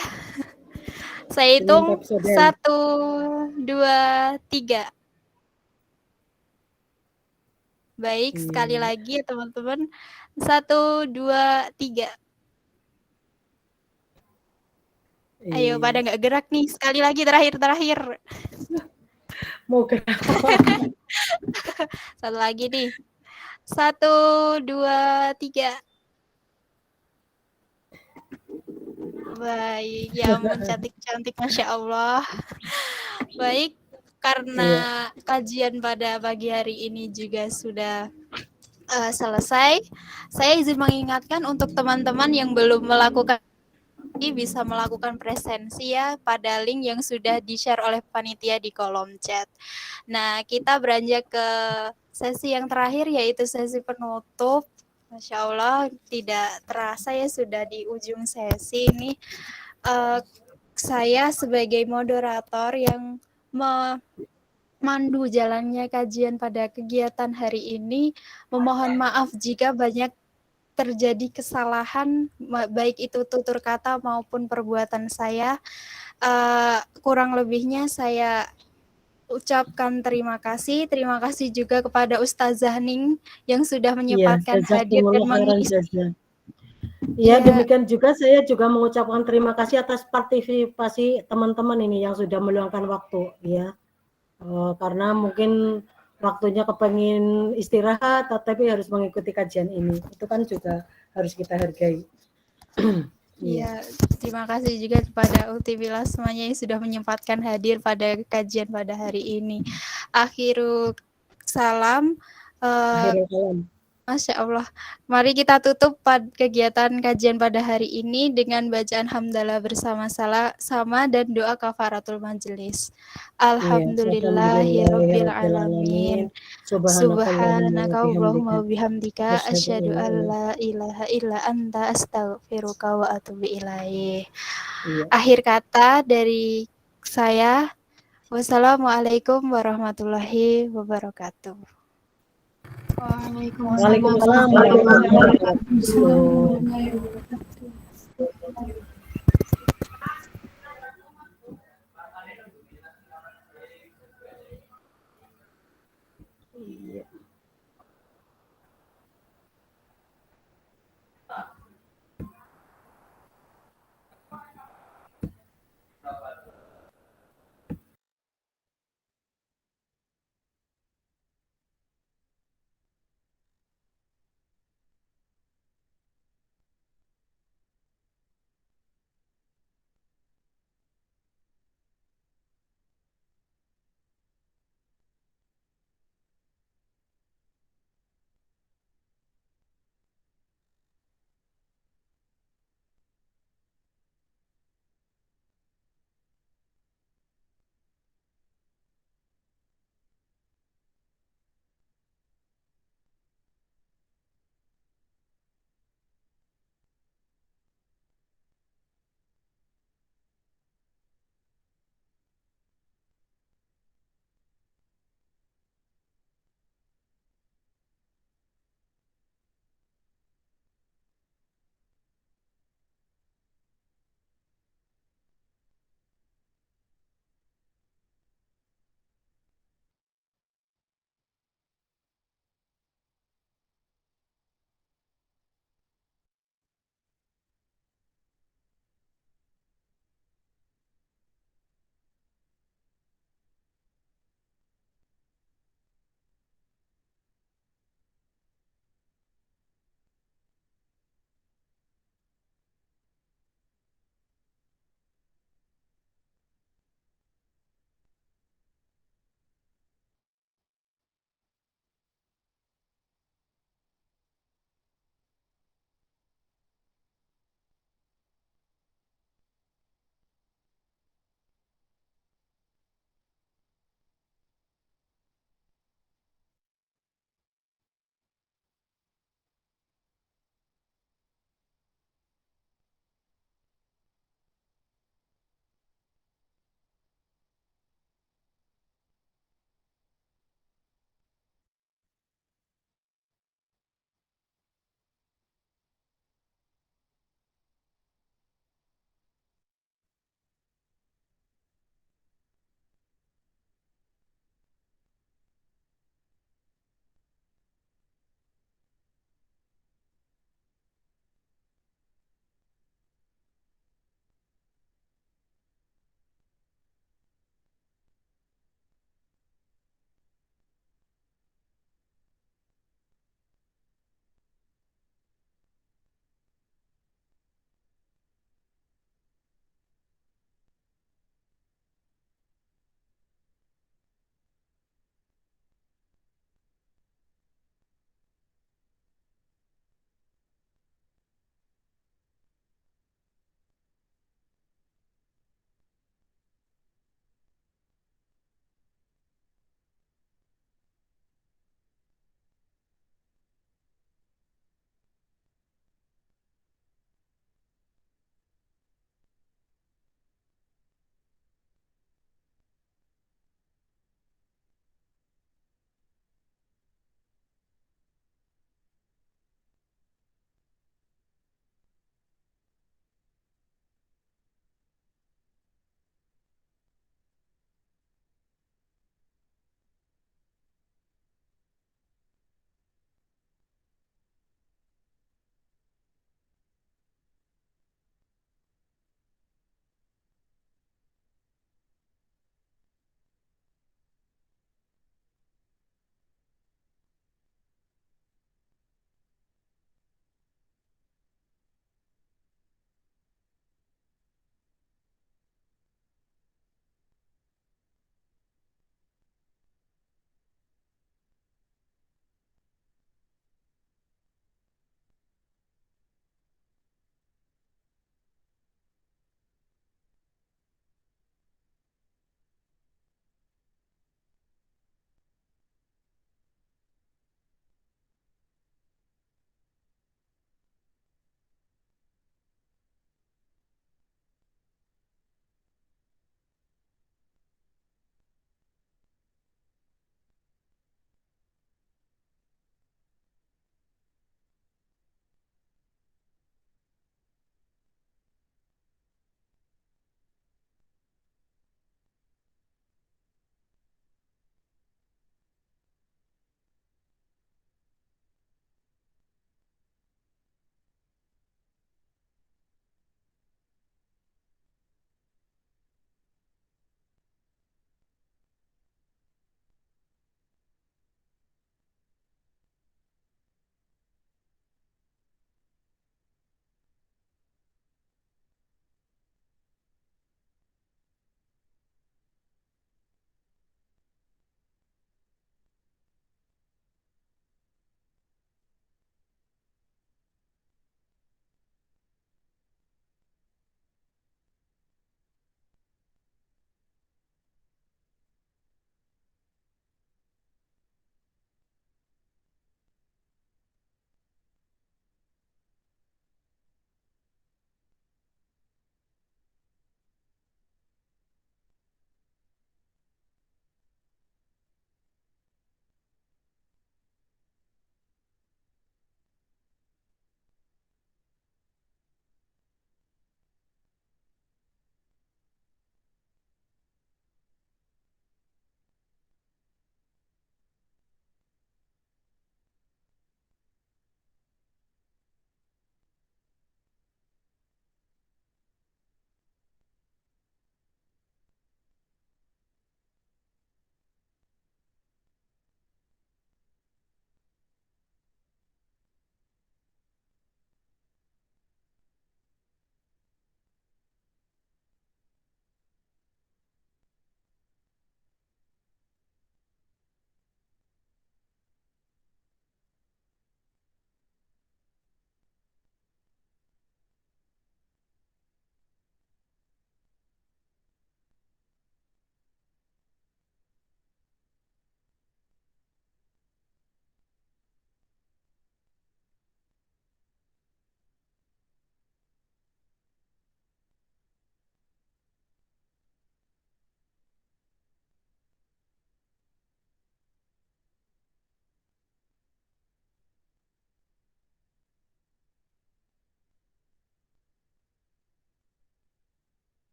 Saya hitung 1, 2, 3. Baik, sekali lagi ya teman-teman. 1, 2, 3. Ayo, pada nggak gerak nih. Sekali lagi, terakhir. Mau gerak. Satu lagi nih. 1, 2, 3. Baik, ya ampun cantik-cantik, Masya Allah. Baik, karena kajian pada pagi hari ini juga sudah selesai, saya izin mengingatkan untuk teman-teman yang belum melakukan bisa melakukan presensi ya pada link yang sudah di-share oleh panitia di kolom chat. Nah, kita beranjak ke sesi yang terakhir yaitu sesi penutup. Masya Allah, tidak terasa ya sudah di ujung sesi ini. Saya sebagai moderator yang memandu jalannya kajian pada kegiatan hari ini, memohon maaf jika banyak terjadi kesalahan, baik itu tutur kata maupun perbuatan saya. Kurang lebihnya saya ucapkan terima kasih. Terima kasih juga kepada Ustazah Ning yang sudah menyempatkan hadir dan mengisi. Ya, demikian juga saya juga mengucapkan terima kasih atas partisipasi teman-teman ini yang sudah meluangkan waktu ya. Karena mungkin waktunya kepengin istirahat tapi harus mengikuti kajian ini. Itu kan juga harus kita hargai. Iya, terima kasih juga kepada Ultibila semuanya yang sudah menyempatkan hadir pada kajian pada hari ini. Akhirul salam. Masya Allah. Mari kita tutup kegiatan kajian pada hari ini dengan bacaan hamdalah bersama-sama dan doa kafaratul majelis. Alhamdulillahirabbil alamin. Subhanaka Allahumma bihamdika asyhadu an la ilaha illa anta astaghfiruka wa atubu ilaih. Akhir kata dari saya, wassalamualaikum warahmatullahi wabarakatuh. Waalaikumsalam warahmatullahi wabarakatuh.